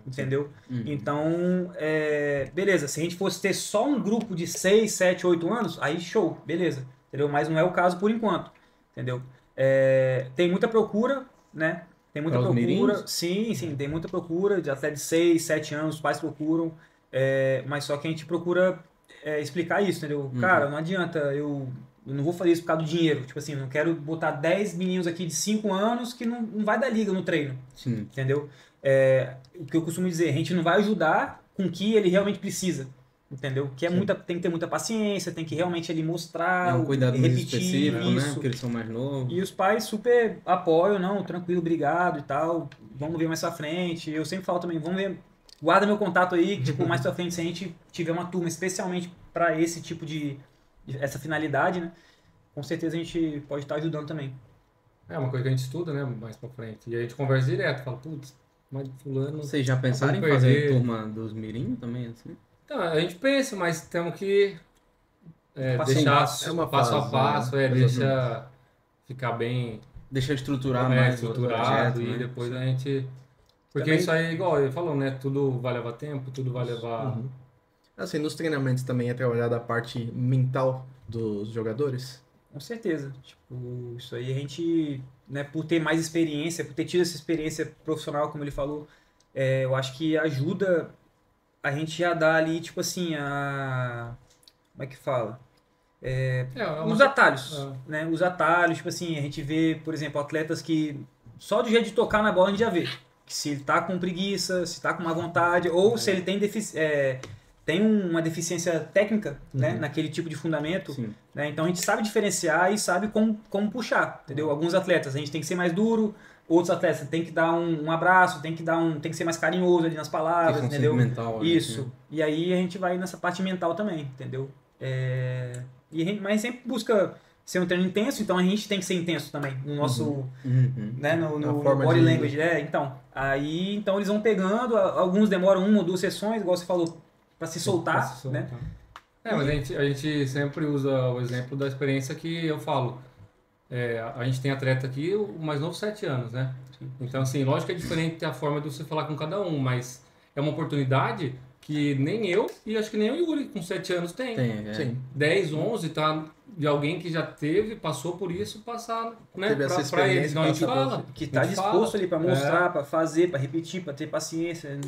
entendeu? Então, beleza, se a gente fosse ter só um grupo de 6, 7, 8 anos, aí show, beleza, entendeu? Mas não é o caso por enquanto, entendeu? Tem muita procura, né? Tem muita Para os procura, mirins? sim, tem muita procura de atleta de 6, 7 anos, os pais procuram, mas só que a gente procura explicar isso, entendeu? Cara, não adianta, eu não vou fazer isso por causa do dinheiro, tipo assim, não quero botar 10 meninos aqui de 5 anos que não vai dar liga no treino, Sim. entendeu? O que eu costumo dizer, a gente não vai ajudar com o que ele realmente precisa, entendeu? Que tem que ter muita paciência, tem que realmente ali mostrar, É um cuidado mais repetir específico, né? isso. Porque eles são mais novos. E os pais super apoiam, não, tranquilo, obrigado e tal, vamos ver mais pra frente. Eu sempre falo também, vamos ver, guarda meu contato aí, que tipo, mais pra frente, se a gente tiver uma turma especialmente para esse tipo essa finalidade, né? Com certeza a gente pode estar ajudando também. É uma coisa que a gente estuda, né? Mais pra frente. E a gente conversa direto, fala, putz, mas fulano... Vocês já pensaram em vamos fazer perder. turma dos mirim também, assim? Então, a gente pensa, mas temos que Passo a deixar passo. É uma passo a fase, passo, né? deixa ficar bem Deixa eu estruturar mais o estruturado projeto, e né? depois a gente... Porque Também- isso aí, igual ele falou, né? Tudo vai levar tempo, tudo vai levar... Assim, nos treinamentos também é trabalhada a parte mental dos jogadores? Com certeza. Tipo, isso aí a gente, né, por ter mais experiência, por ter tido essa experiência profissional, como ele falou, eu acho que ajuda a gente a dar ali, tipo assim, como é que fala? Os atalhos, né? Os atalhos, tipo assim, a gente vê, por exemplo, atletas que só do jeito de tocar na bola a gente já vê. Que se ele tá com preguiça, se tá com má vontade, ou se ele tem uma deficiência técnica, né, naquele tipo de fundamento, Sim. né? Então a gente sabe diferenciar e sabe como puxar, entendeu? Alguns atletas a gente tem que ser mais duro, outros atletas tem que dar um abraço, tem que ser mais carinhoso ali nas palavras, Questão entendeu? sentimental, né? Isso. E aí a gente vai nessa parte mental também, entendeu? Mas a gente sempre busca ser um treino intenso, então a gente tem que ser intenso também no nosso, né, no forma body de- language. Então eles vão pegando, alguns demoram 1 ou 2 sessões, igual você falou, para se soltar, Pra se soltar. né? Mas a gente sempre usa o exemplo da experiência que eu falo. A gente tem atleta aqui, o mais novo 7 anos, né? Então, assim, lógico que é diferente a forma de você falar com cada um, mas é uma oportunidade que nem eu e acho que nem o Yuri com 7 anos tem. Tem, Sim. 10, 11, tá? De alguém que já passou por isso, passar, né? Teve essa Pra eles. experiência, Então a gente passa fala. Que tá a gente disposto fala. ali para mostrar, para fazer, para repetir, para ter paciência.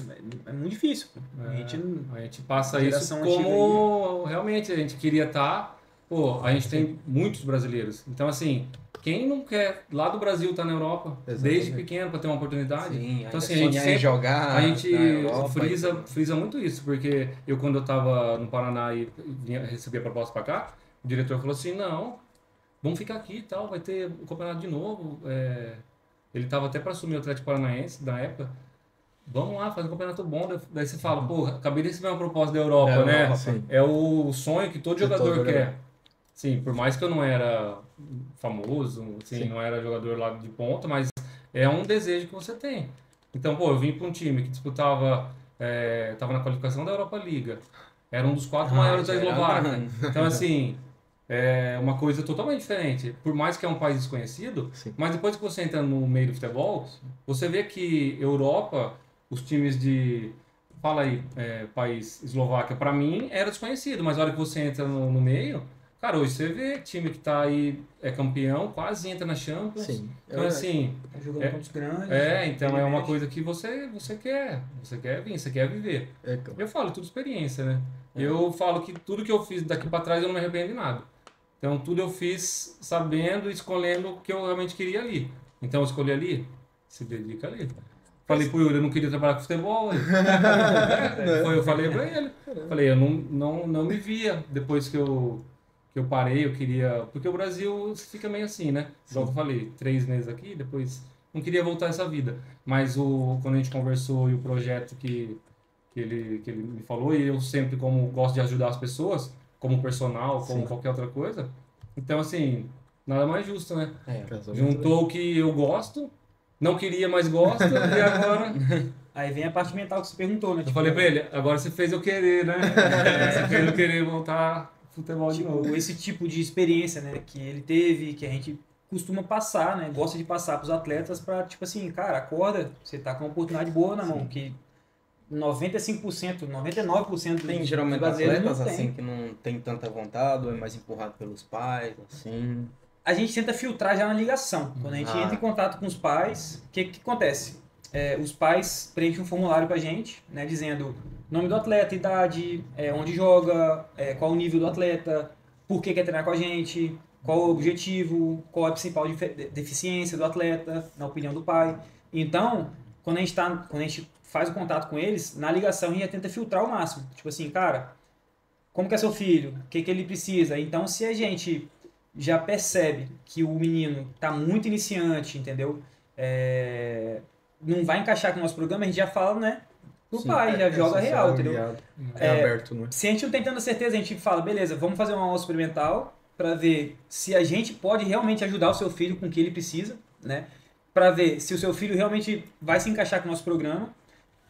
É muito difícil. Pô. A gente passa isso Geração como realmente a gente queria estar. Pô, a gente tem muitos brasileiros. Então, assim, quem não quer lá do Brasil estar na Europa, Exatamente. desde pequeno, para ter uma oportunidade? Sim, Então, assim, sonhar em jogar a gente na Europa, frisa muito isso, porque quando eu estava no Paraná e recebi a proposta para cá, o diretor falou assim, não, vamos ficar aqui e tal, vai ter o campeonato de novo. Ele estava até para assumir o Atlético Paranaense na época. vamos lá, fazer um campeonato bom. Daí você fala, pô, acabei de receber uma proposta da Europa, Da né? Europa. Sim. É o sonho que todo Que todo jogador jogador. quer. Sim, por mais que eu não era famoso, assim, Sim. não era jogador lá de ponta, mas é um desejo que você tem. Então, pô, eu vim para um time que disputava, tava na qualificação da Europa Liga. Era um dos 4 maiores da já era Eslováquia. grande. Então, assim, é uma coisa totalmente diferente. Por mais que é um país desconhecido, Sim. mas depois que você entra no meio do futebol, você vê que Europa, os times de... Fala aí, país Eslováquia, para mim era desconhecido, mas a hora que você entra no meio, cara, hoje você vê time que tá aí, é campeão, quase entra na Champions. Sim. Então, assim, Tá jogando contra os grandes. então ele é uma mexe. coisa que você quer vir, você quer viver. É, claro. Eu falo, tudo experiência, né? Eu falo que tudo que eu fiz daqui pra trás eu não me arrependo de nada. Então, tudo eu fiz sabendo, escolhendo o que eu realmente queria ali. Então, eu escolhi ali, se dedica ali. Falei pro Yuri, eu não queria trabalhar com futebol. Eu falei pra ele. Falei, eu não me via depois que eu parei, eu queria... Porque o Brasil fica meio assim, né? Igual eu falei, 3 meses aqui, depois não queria voltar essa vida. Mas quando a gente conversou e o projeto que ele me falou, e eu sempre, como gosto de ajudar as pessoas, como personal, como Sim. qualquer outra coisa, então, assim, nada mais justo, né? Casou muito Juntou o que eu gosto, não queria, mas gosto, e agora... Aí vem a parte mental que você perguntou, né? Eu falei pra ele, agora você fez eu querer, né? Você fez eu querer voltar futebol de novo. Tipo, esse tipo de experiência, né, que ele teve, que a gente costuma passar, né, gosta de passar para os atletas para, tipo assim, cara, acorda, você tá com uma oportunidade boa na mão, que 95%, 99% Tem dos geralmente brasileiros atletas não tem. assim que não tem tanta vontade, ou é mais empurrado pelos pais, assim. A gente tenta filtrar já na ligação. Quando a gente Ah. entra em contato com os pais, o que acontece? Os pais preenchem um formulário pra gente, né, dizendo nome do atleta, idade, onde joga, qual o nível do atleta, por que quer treinar com a gente, qual o objetivo, qual a principal deficiência do atleta, na opinião do pai. Então, quando a gente faz o contato com eles, na ligação a gente tenta filtrar ao máximo. Tipo assim, cara, como que é seu filho? O que ele precisa? Então, se a gente já percebe que o menino tá muito iniciante, entendeu? Não vai encaixar com o nosso programa, a gente já fala, né? Pro Sim, pai, já joga social, real, entendeu? guiado. É aberto, não é? Se a gente não tem tanta certeza, a gente fala, beleza, vamos fazer uma aula experimental para ver se a gente pode realmente ajudar o seu filho com o que ele precisa, né? Para ver se o seu filho realmente vai se encaixar com o nosso programa,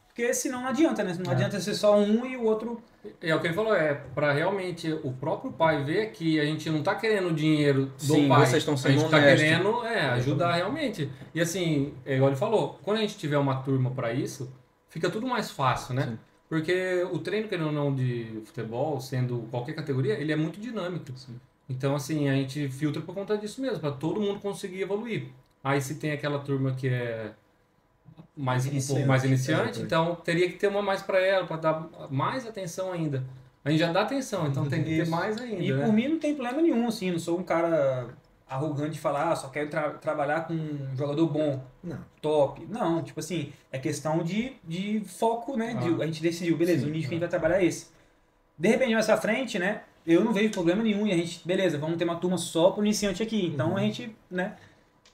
porque senão não adianta, né? Não adianta ser só um e o outro... É o que ele falou, para realmente o próprio pai ver que a gente não tá querendo dinheiro do Sim, pai, vocês estão a sendo gente tá honestos. querendo ajudar realmente. E assim, igual ele falou, quando a gente tiver uma turma para isso, fica tudo mais fácil, né? Sim. Porque o treino, querendo ou não, de futebol, sendo qualquer categoria, ele é muito dinâmico. Então, assim, a gente filtra por conta disso mesmo, para todo mundo conseguir evoluir. Aí se tem aquela turma que é um pouco mais iniciante, exatamente. então teria que ter uma mais para ela, para dar mais atenção ainda. A gente já dá atenção, então tem que ter Isso. mais ainda, E né? por mim não tem problema nenhum, assim, não sou um cara arrogante de falar, só quero trabalhar com um jogador bom, Não. top. Não, tipo assim, é questão de foco, né? Ah. A gente decidiu, beleza, Sim, o nicho que a gente vai trabalhar é esse. De repente, mais pra frente, né? Eu não vejo problema nenhum e a gente, beleza, vamos ter uma turma só pro iniciante aqui. Então a gente, né,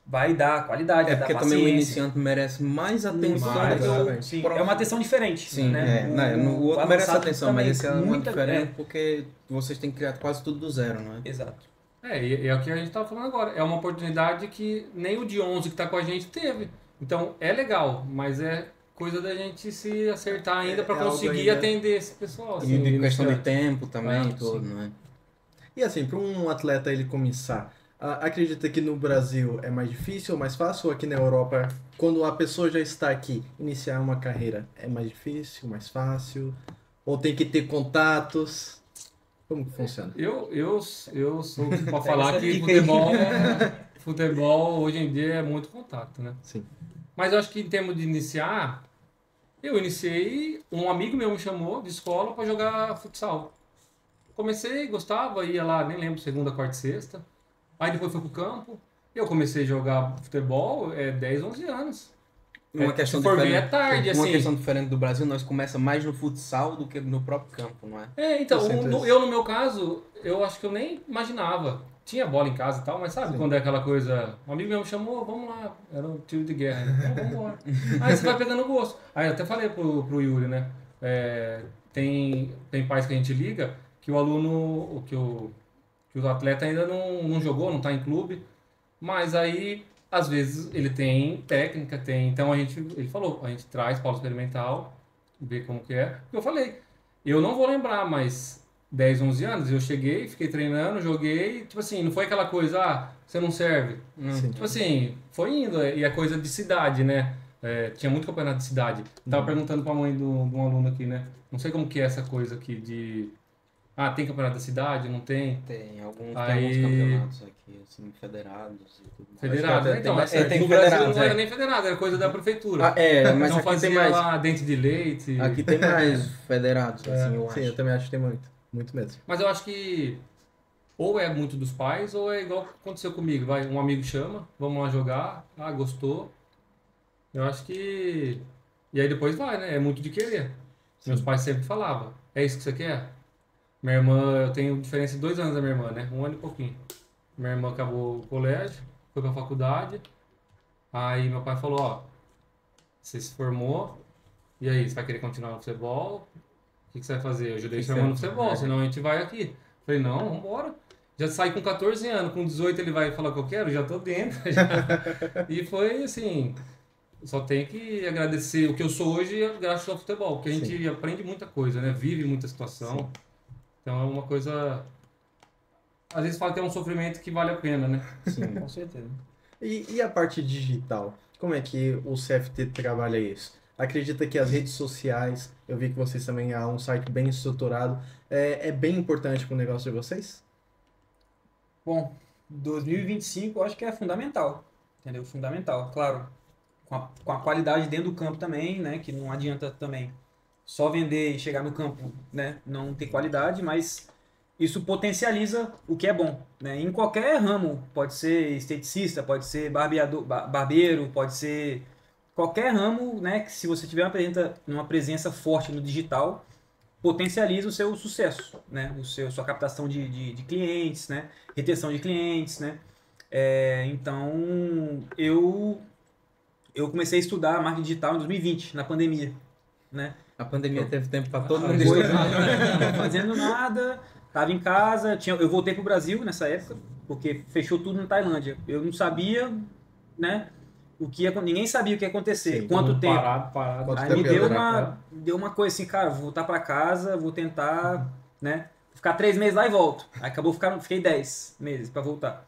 vai dar qualidade, É vai porque dar também o paciência. iniciante merece mais atenção Mais, do que o exatamente. Sim, pro- é uma atenção diferente. Sim, né? o outro merece avançado atenção, também, mas esse é uma muita- diferente porque vocês têm que criar quase tudo do zero, não é? Exato. E é o que a gente tá falando agora. É uma oportunidade que nem o de 11 que tá com a gente teve. Então é legal, mas é coisa da gente se acertar ainda para É algo conseguir ainda- atender esse pessoal. E assim, de questão de iniciante. tempo também, Ah, tudo, sim. não é? E assim, para um atleta ele começar, acredita que no Brasil é mais difícil ou mais fácil? Ou aqui na Europa, quando a pessoa já está aqui, iniciar uma carreira é mais difícil, mais fácil? Ou tem que ter contatos? Como que funciona? Eu sou para Pega falar essa que dica aí. futebol hoje em dia é muito contato, né? Sim. Mas eu acho que em termos de iniciar, eu iniciei, um amigo meu me chamou de escola para jogar futsal. Comecei, gostava, ia lá, nem lembro, segunda, quarta e sexta. Aí depois fui pro campo. Eu comecei a jogar futebol 10, 11 anos. Uma questão se for ver, diferente, é tarde, uma assim. questão diferente do Brasil, nós começa mais no futsal do que no próprio campo, não é? Então, Eu sinto isso. eu no meu caso, eu acho que eu nem imaginava. tinha bola em casa e tal, mas sabe quando é aquela coisa... Um amigo meu me chamou, vamos lá, era um tiro de guerra, né? Então, vamos embora. Aí você vai pegando gosto. Aí eu até falei pro Yuri, né? Tem pais que a gente liga que o aluno, que o atleta ainda não jogou, não tá em clube, mas aí, às vezes, ele tem técnica, então ele falou, a gente traz Paulo Experimental, vê como que é. Eu falei, eu não vou lembrar, mas 10, 11 anos, eu cheguei, fiquei treinando, joguei, tipo assim, não foi aquela coisa, você não serve. Sim. Tipo assim, foi indo, e é coisa de cidade, né? Tinha muito campeonato de cidade. Tava perguntando pra mãe de um aluno aqui, né? Não sei como que é essa coisa aqui de... tem campeonato da cidade, não tem? Tem alguns Aí- campeonatos aqui, assim, federados e tudo mais. Federado, Acho que né? Então, tem bastante. tem no Brasil federados, não era é. nem federado, era coisa da prefeitura. Mas Então aqui fazia tem mais. lá dente de leite. Aqui tem mais federados, assim, eu Sim, acho. eu também acho que tem muito. Muito mesmo. Mas eu acho que ou é muito dos pais, ou é igual aconteceu comigo. Um amigo chama, vamos lá jogar, gostou. Eu acho que... E aí depois vai, né? É muito de querer. Meus pais sempre falavam, é isso que você quer? Minha irmã, eu tenho diferença de 2 anos da minha irmã, né? 1 ano e pouquinho. Minha irmã acabou o colégio, foi pra faculdade. Aí meu pai falou, ó, você se formou, e aí, você vai querer continuar no futebol? O que você vai fazer? Eu ajudei sua irmã no futebol, senão a gente vai aqui. Falei, não, vambora. Já saí com 14 anos, com 18 ele vai falar o que eu quero, já tô dentro. Já. E foi assim, só tenho que agradecer o que eu sou hoje graças ao futebol, porque a gente aprende muita coisa, né? Vive muita situação. Sim. Então é uma coisa... Às vezes fala que é um sofrimento que vale a pena, né? Sim. Com certeza. E a parte digital? Como é que o CFT trabalha isso? Acredita que as redes sociais, eu vi que vocês também há um site bem estruturado, é bem importante para o negócio de vocês? Bom, 2025 eu acho que é fundamental, entendeu? Fundamental, claro. Com a qualidade dentro do campo também, né? Que não adianta também só vender e chegar no campo, né? Não ter qualidade, mas isso potencializa o que é bom, né? Em qualquer ramo, pode ser esteticista, pode ser barbeiro, pode ser qualquer ramo, né? Que se você tiver uma presença forte no digital, potencializa o seu sucesso, né? Sua captação de clientes, né? Retenção de clientes, né? Então, eu comecei a estudar marketing digital em 2020, na pandemia, né? A pandemia teve tempo para todo mundo Foi, estudar. não tava fazendo nada, tava em casa, eu voltei pro Brasil nessa época, porque fechou tudo na Tailândia. Eu não sabia, né? Ninguém sabia o que ia acontecer, Sim, quanto tempo. Parado. Quanto Aí tempo me ia deu durar, deu uma coisa assim, cara, vou voltar pra casa, vou tentar, né? Ficar 3 meses lá e volto. Aí fiquei 10 meses pra voltar.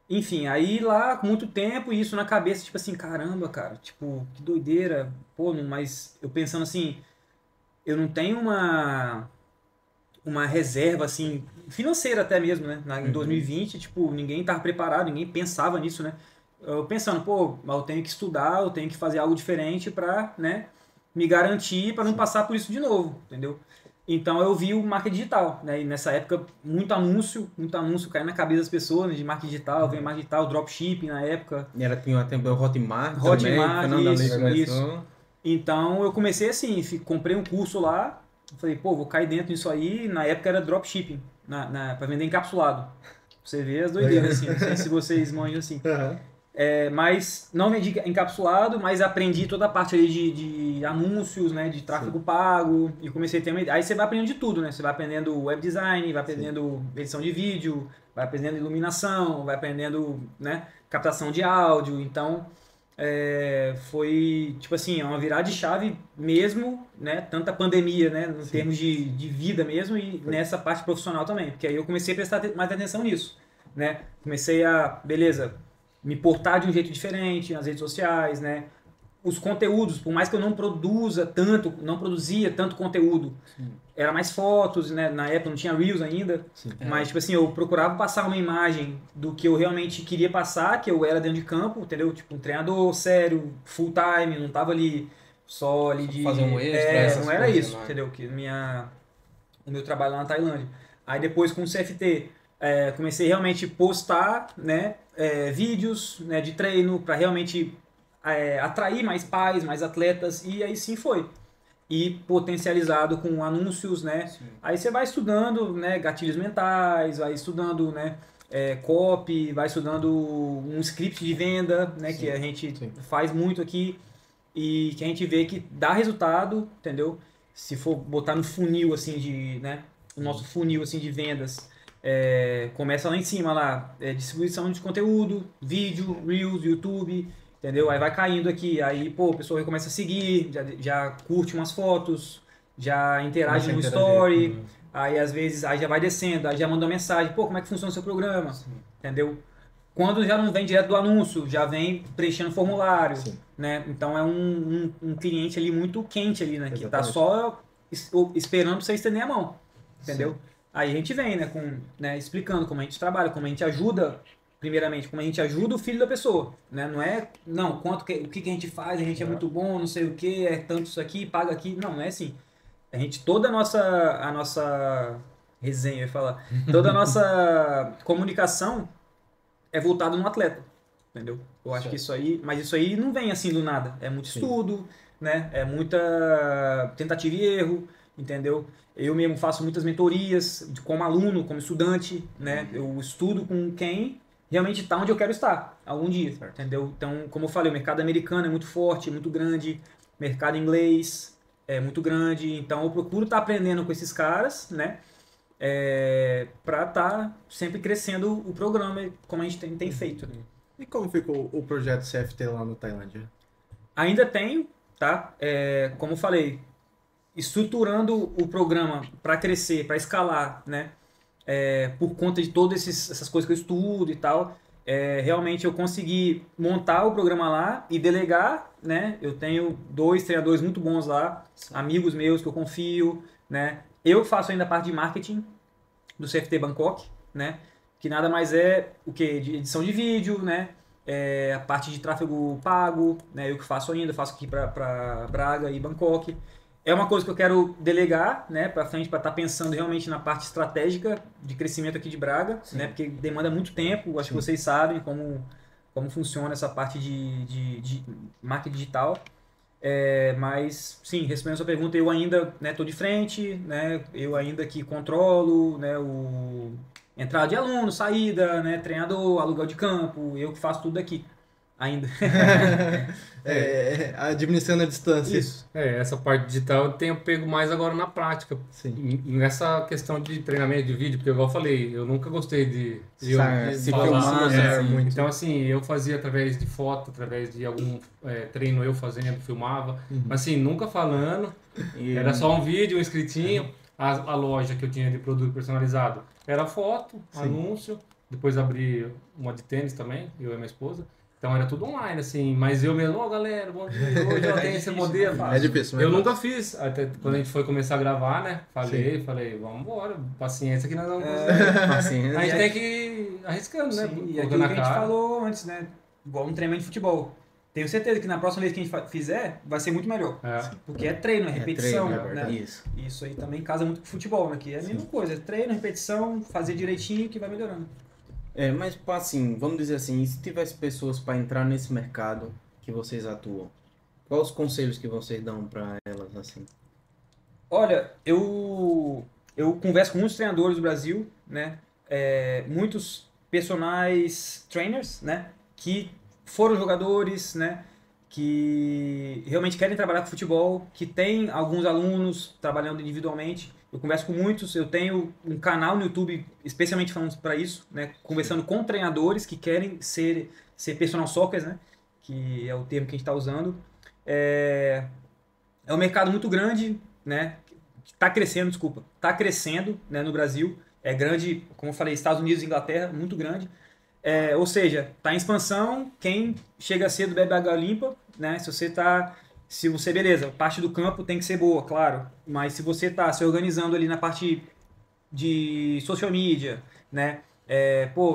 Enfim, aí lá, com muito tempo, e isso na cabeça, tipo assim, caramba, cara, tipo, que doideira. Pô, mas eu pensando assim, eu não tenho uma reserva, assim, financeira até mesmo, né? Em 2020, tipo, ninguém tava preparado, ninguém pensava nisso, né? Eu pensando, pô, mas eu tenho que estudar, eu tenho que fazer algo diferente pra, né, me garantir pra não passar por isso de novo, entendeu? Então eu vi o marketing digital, né? E nessa época, muito anúncio caindo na cabeça das pessoas, né? De marketing digital, veio marketing digital, dropshipping na época. E tinha tempo o Hotmart também, Hotmart, Fernando ali isso, começou. Então eu comecei assim, comprei um curso lá, falei, pô, vou cair dentro disso aí. Na época era dropshipping, pra vender encapsulado. Pra você ver as doideiras, assim, não sei se vocês manjam assim. Aham. Mas não vendi encapsulado, mas aprendi toda a parte ali de anúncios, né, de tráfego pago, e comecei a ter uma ideia. Aí você vai aprendendo de tudo, né? Você vai aprendendo web design, vai aprendendo edição de vídeo, vai aprendendo iluminação, vai aprendendo, né, captação de áudio. Então, foi, tipo assim, uma virada de chave mesmo, né? Tanta pandemia, né? Em termos de vida mesmo e nessa parte profissional também. Porque aí eu comecei a prestar mais atenção nisso, né? Comecei a, beleza, me portar de um jeito diferente nas redes sociais, né? Os conteúdos, por mais que eu não produzia tanto conteúdo, era mais fotos, né? Na época não tinha Reels ainda, mas tipo assim, eu procurava passar uma imagem do que eu realmente queria passar, que eu era dentro de campo, entendeu? Tipo, um treinador sério, full time, não tava ali só ali de fazer um extra, essas não era coisas, isso, né? entendeu? Que o meu trabalho lá na Tailândia. Aí depois com o CFT, comecei realmente a postar, né, vídeos, né, de treino para realmente atrair mais pais, mais atletas, e aí sim foi. E potencializado com anúncios, né? Aí você vai estudando, né, gatilhos mentais, vai estudando, né, copy, vai estudando um script de venda, né? Que a gente faz muito aqui e que a gente vê que dá resultado, entendeu? Se for botar no funil, assim, né? O nosso funil, assim, de vendas, começa lá em cima, lá, distribuição de conteúdo, vídeo, Reels, YouTube, entendeu? Aí vai caindo aqui, aí, pô, a pessoa começa a seguir, já curte umas fotos, já interage no story, aí às vezes aí já vai descendo, aí já manda uma mensagem, pô, como é que funciona o seu programa? Entendeu? Quando já não vem direto do anúncio, já vem preenchendo formulário, né? Então é um cliente ali muito quente ali, né? Que tá só esperando você estender a mão, entendeu? Aí a gente vem, né, explicando como a gente trabalha, como a gente ajuda, primeiramente, como a gente ajuda o filho da pessoa, né? O que a gente faz, a gente é muito bom, não sei o que, é tanto isso aqui, paga aqui. Não é assim. Toda a nossa resenha, eu ia falar, toda a nossa comunicação é voltada no atleta, entendeu? Eu acho que mas isso aí não vem assim do nada. É muito estudo, né? É muita tentativa e erro, entendeu? Eu mesmo faço muitas mentorias como aluno, como estudante, né? Eu estudo com quem realmente está onde eu quero estar algum dia, entendeu? Então, como eu falei, o mercado americano é muito forte, muito grande, mercado inglês é muito grande, então eu procuro estar aprendendo com esses caras, né? Para estar sempre crescendo o programa como a gente tem feito. E como ficou o projeto CFT lá na Tailândia? Ainda tenho, tá? Como eu falei, estruturando o programa para crescer, para escalar, né? Por conta de todas essas coisas que eu estudo e tal, realmente eu consegui montar o programa lá e delegar, né? Eu tenho 2 treinadores muito bons lá, amigos meus que eu confio, né? Eu faço ainda a parte de marketing do CFT Bangkok, né? Que nada mais é o que? De edição de vídeo, né? A parte de tráfego pago, né? Eu que faço ainda, faço aqui para Braga e Bangkok. É uma coisa que eu quero delegar, né, para frente, para estar pensando realmente na parte estratégica de crescimento aqui de Braga, né? Porque demanda muito tempo, acho que vocês sabem como funciona essa parte de marketing digital. Mas, sim, respondendo a sua pergunta, eu ainda estou de frente, né, eu ainda que controlo, né, entrada de aluno, saída, né, treinador, aluguel de campo, eu que faço tudo aqui ainda. Administrando a distância. Isso. Essa parte digital eu tenho pego mais agora na prática. Nessa questão de treinamento de vídeo, porque igual eu falei, eu nunca gostei de se filmar, muito. Então assim, eu fazia através de foto, através de algum treino eu fazendo, filmava, mas assim, nunca falando, era só um vídeo, um inscritinho, a loja que eu tinha de produto personalizado era foto, anúncio, depois abri uma de tênis também, eu e minha esposa. Então era tudo online, assim, mas eu mesmo, galera, bom dia, hoje eu tenho esse modelo. É difícil, eu nunca fiz, até quando a gente foi começar a gravar, né? Falei, vamos embora, paciência que nós vamos fazer. Paciência. A gente tem que ir arriscando, né? E aquilo que a gente falou antes, né? Igual um treinamento de futebol. Tenho certeza que na próxima vez que a gente fizer, vai ser muito melhor. Porque é treino, é repetição, né? Isso aí também casa muito com futebol, né? Que é a mesma coisa, é treino, repetição, fazer direitinho que vai melhorando. Mas assim, vamos dizer assim, e se tivesse pessoas para entrar nesse mercado que vocês atuam, quais os conselhos que vocês dão para elas assim? Olha, eu converso com muitos treinadores do Brasil, né? Muitos personagens trainers, né? Que foram jogadores, né? Que realmente querem trabalhar com futebol, que tem alguns alunos trabalhando individualmente. Eu converso com muitos, eu tenho um canal no YouTube especialmente falando para isso, né? Conversando com treinadores que querem ser personal soccer, né? Que é o termo que a gente está usando. É um mercado muito grande, né? Está crescendo, está crescendo, né, no Brasil. É grande, como eu falei, Estados Unidos e Inglaterra, muito grande. Ou seja, está em expansão, quem chega cedo bebe água limpa, né? Se você, beleza, parte do campo tem que ser boa, claro, mas se você está se organizando ali na parte de social media, né?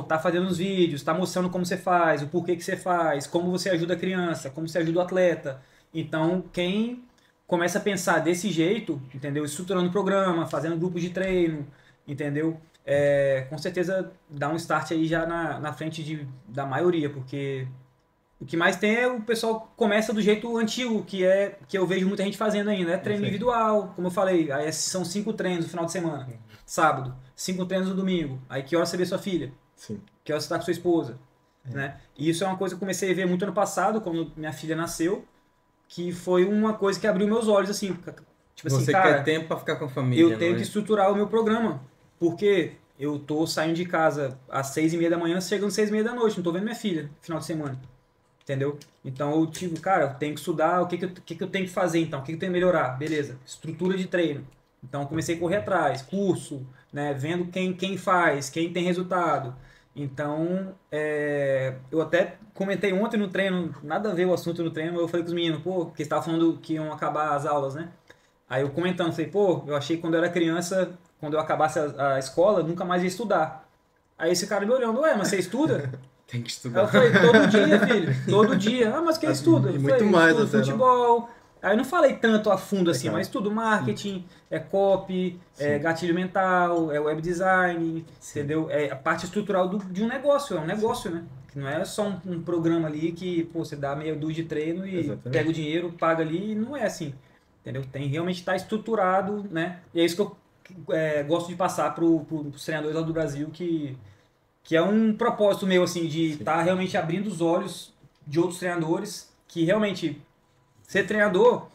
Tá fazendo uns vídeos, tá mostrando como você faz, o porquê que você faz, como você ajuda a criança, como você ajuda o atleta. Então, quem começa a pensar desse jeito, entendeu? Estruturando o programa, fazendo grupos de treino, entendeu? Com certeza dá um start aí já na frente da maioria, porque o que mais tem o pessoal começa do jeito antigo, que eu vejo muita gente fazendo ainda, treino individual, como eu falei, aí são 5 treinos no final de semana, sábado, 5 treinos no domingo, aí que hora você vê sua filha, Sim. que é você estar com sua esposa, né? E isso é uma coisa que eu comecei a ver muito ano passado, quando minha filha nasceu, que foi uma coisa que abriu meus olhos, assim, tipo assim, Você cara, quer tempo pra ficar com a família, eu não tenho é? que estruturar o meu programa, porque eu tô saindo de casa às 6h30 da manhã, chegando às 6h30 da noite, não tô vendo minha filha no final de semana, entendeu? Então eu tive, cara, eu tenho que estudar, o que que eu tenho que fazer então, o que que eu tenho que melhorar, beleza, estrutura de treino. Então eu comecei a correr atrás, curso, né, vendo quem faz, quem tem resultado. Então, eu até comentei ontem no treino, nada a ver o assunto no treino, mas eu falei com os meninos, pô, porque estavam falando que iam acabar as aulas, né? Aí eu comentando, falei, pô, eu achei que quando eu era criança, quando eu acabasse a escola, nunca mais ia estudar. Aí esse cara me olhando, ué, mas você estuda? Tem que Aí estudar. eu falei, todo dia, filho, todo dia. Ah, mas quem estuda? E Eu muito falei, mais estudo até, não? futebol. Aí eu não falei tanto a fundo assim, claro. mas estudo marketing, copy, Sim. gatilho mental, web design, Sim. entendeu? É a parte estrutural de um negócio, é um negócio, né? Que não é só um programa ali que, pô, você dá meia dúzia de treino e Exatamente. pega o dinheiro, paga ali, e não é assim, entendeu? Tem realmente estar estruturado, né? E é isso que eu gosto de passar para os treinadores lá do Brasil, que é um propósito meu, assim, de estar realmente abrindo os olhos de outros treinadores, que realmente ser treinador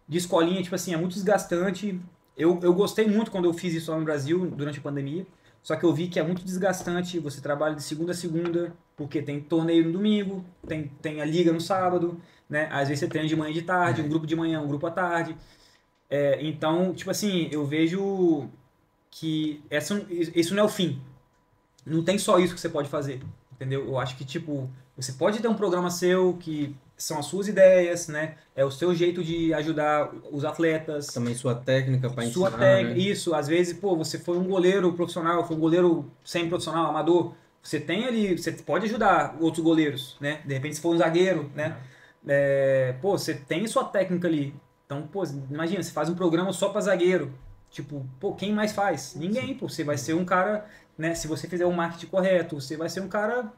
de escolinha, tipo assim, é muito desgastante. Eu gostei muito quando eu fiz isso lá no Brasil, durante a pandemia, só que eu vi que é muito desgastante, você trabalha de segunda a segunda, porque tem torneio no domingo, tem a liga no sábado, né? Às vezes você treina de manhã e de tarde, um grupo de manhã, um grupo à tarde. Então, tipo assim, eu vejo que isso não é o fim, não tem só isso que você pode fazer, entendeu? Eu acho que, tipo, você pode ter um programa seu que são as suas ideias, né? É o seu jeito de ajudar os atletas, Também sua técnica pra sua ensinar, técnica, né? isso, às vezes, pô, você foi um goleiro profissional, foi um goleiro semi-profissional, amador, você tem ali, você pode ajudar outros goleiros, né? De repente, se for um zagueiro, né? Pô, você tem sua técnica ali. Então, pô, imagina, você faz um programa só pra zagueiro. Tipo, pô, quem mais faz? Ninguém, pô. Você vai ser um cara, né? Se você fizer o marketing correto, você vai ser um cara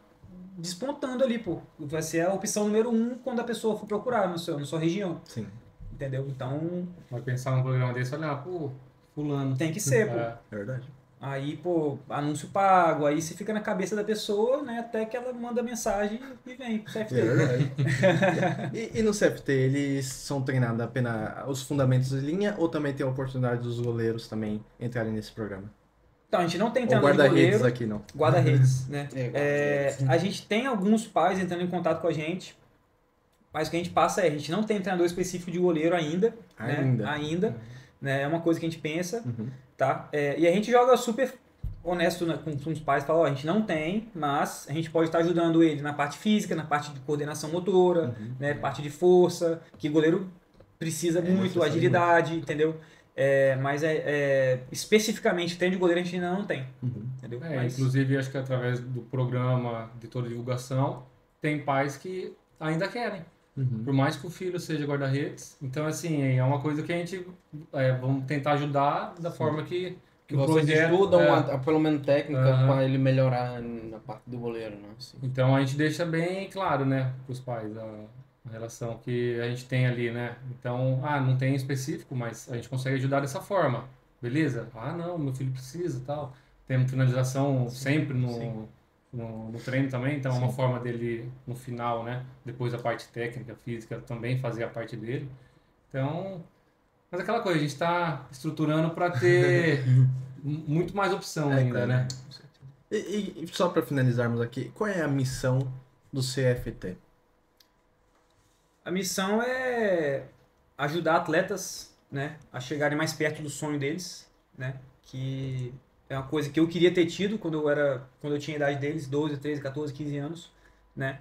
despontando ali, pô. Vai ser a opção número 1 quando a pessoa for procurar na sua região. Sim. Entendeu? Então, Vai pensar num programa desse, olhar, pô, fulano. tem que ser, pô. É, É verdade. Aí, pô, anúncio pago, aí você fica na cabeça da pessoa, né? Até que ela manda mensagem e vem pro CFT. É verdade. E no CFT, eles são treinados apenas os fundamentos de linha ou também tem a oportunidade dos goleiros também entrarem nesse programa? Então, a gente não tem Ou treinador de guarda-redes goleiro, aqui, não? guarda-redes, né? Guarda-redes. A gente tem alguns pais entrando em contato com a gente, mas o que a gente passa a gente não tem treinador específico de goleiro ainda, Ainda. né? Ainda, né? É uma coisa que a gente pensa, Uhum. tá? E a gente joga super honesto, né, com os pais, fala, ó, a gente não tem, mas a gente pode estar ajudando ele na parte física, na parte de coordenação motora, né? Parte de força, que goleiro precisa muito, necessário agilidade, entendeu? Mas especificamente treino de goleiro a gente ainda não tem, entendeu? Mas, inclusive, acho que através do programa, de toda a divulgação, tem pais que ainda querem. Por mais que o filho seja guarda-redes. Então, assim, é uma coisa que a gente vamos tentar ajudar da forma que Que o vocês projeto... estudam pelo menos técnica Aham. para ele melhorar na parte do goleiro, né? Assim. Então, a gente deixa bem claro, né, para os pais a relação que a gente tem ali, né? Então, não tem específico, mas a gente consegue ajudar dessa forma. Beleza? Não, meu filho precisa e tal. Temos finalização sempre no treino também, então é uma forma dele, no final, né? Depois da parte técnica, física, também fazer a parte dele. Então, mas aquela coisa, a gente está estruturando para ter muito mais opção ainda, claro. né? E só para finalizarmos aqui, qual é a missão do CFT? a missão é ajudar atletas, né, a chegarem mais perto do sonho deles, né, que é uma coisa que eu queria ter tido quando eu tinha a idade deles, 12, 13, 14, 15 anos, né.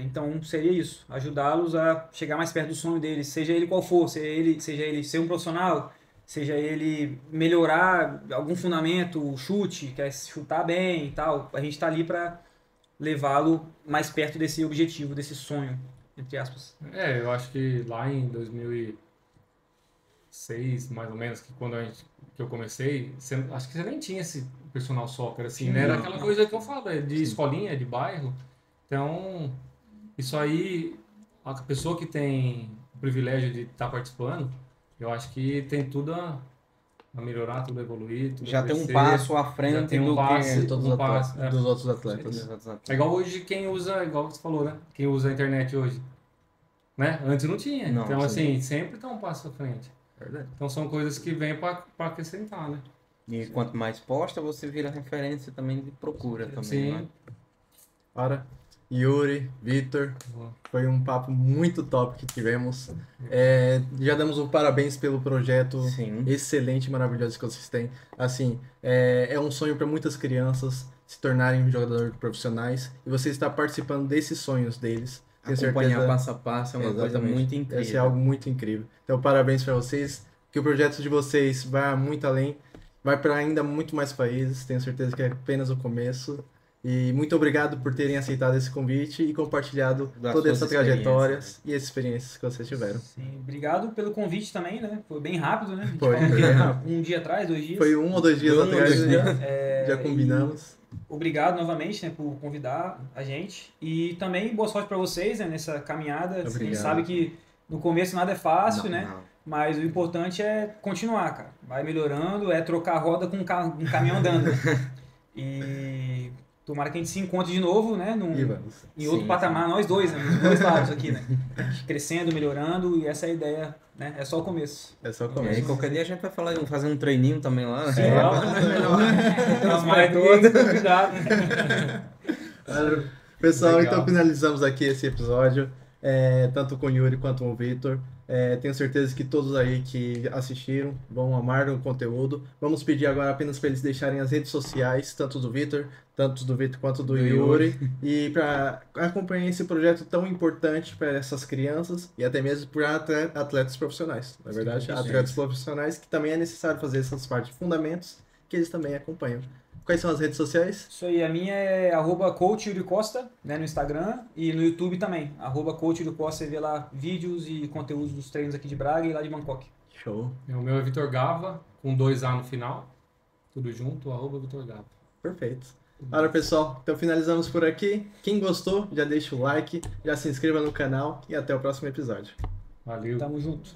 Então seria isso, ajudá-los a chegar mais perto do sonho deles, seja ele qual for, seja ele ser um profissional, seja ele melhorar algum fundamento, chute, quer chutar bem e tal, a gente está ali para levá-lo mais perto desse objetivo, desse sonho, entre aspas. Eu acho que lá em 2006, mais ou menos, que que eu comecei, acho que você nem tinha esse personal soccer, assim, né? Era aquela coisa que eu falo, de escolinha, de bairro. Então, isso aí, a pessoa que tem o privilégio de estar participando, eu acho que tem tudo a melhorar, tudo a evoluir, tudo Já a tem um crescer. passo à Já frente tem um do passo, que... De todos um os passo, atletas, dos outros atletas. É igual hoje quem usa, igual você falou, né? Quem usa a internet hoje. Né? Antes não tinha. Não, Então, sim. assim, sempre tá um passo à frente. Verdade. Então são coisas que vêm para acrescentar, né? E quanto mais posta, você vira referência também de procura também, Sim. né? Ora, Yuri, Vitor, Boa. foi um papo muito top que tivemos. Já damos um parabéns pelo projeto Sim. excelente e maravilhoso que vocês têm. Assim, é um sonho para muitas crianças se tornarem jogadores profissionais e você está participando desses sonhos deles. Tenho Acompanhar certeza. passo a passo é uma coisa Exatamente. muito Deve ser incrível. algo muito incrível. Então, parabéns para vocês. Que o projeto de vocês vá muito além, vai para ainda muito mais países. Tenho certeza que é apenas o começo. E muito obrigado por terem aceitado esse convite e compartilhado Das toda essa suas trajetória experiências. e as experiências que vocês tiveram. Sim, obrigado pelo convite também, né? Foi bem rápido, né? A gente Foi, falou foi que bem rápido. um dia atrás, 2 dias. Foi 1 ou 2 dias Um ou atrás, 2 dias. já combinamos. Obrigado novamente, né, por convidar a gente. E também boa sorte para vocês, né, nessa caminhada. A gente Obrigado. sabe que no começo nada é fácil, Não, né? não. Mas o importante é continuar, cara. Vai melhorando, é trocar a roda com um caminhão andando. E tomara que a gente se encontre de novo, né? E vamos. Em outro Sim, patamar, nós dois, né? Nos dois lados aqui, né? Crescendo, melhorando, e essa é a ideia, né? É só o começo. É só o E aí, começo. qualquer dia a gente vai fazer um treininho também lá. né? Sim, É. Tá mais cuidado. Claro. Pessoal, Legal. então finalizamos aqui esse episódio, tanto com o Yuri quanto com o Vitor. Tenho certeza que todos aí que assistiram vão amar o conteúdo. Vamos pedir agora apenas para eles deixarem as redes sociais, tanto do Vitor quanto do Yuri, e para acompanhar esse projeto tão importante para essas crianças e até mesmo para atletas profissionais. Na verdade, Sim, atletas profissionais que também é necessário fazer essas partes de fundamentos que eles também acompanham. Quais são as redes sociais? Isso aí, a minha é @coachyuricosta, né, no Instagram e no YouTube também. @coachyuricosta, você vê lá vídeos e conteúdos dos treinos aqui de Braga e lá de Bangkok. Show. O meu é Vitor Gava, com 2A no final. Tudo junto, @Vitor Gava. Perfeito. Ora, pessoal, então finalizamos por aqui. Quem gostou, já deixa o like, já se inscreva no canal e até o próximo episódio. Valeu. Tamo junto.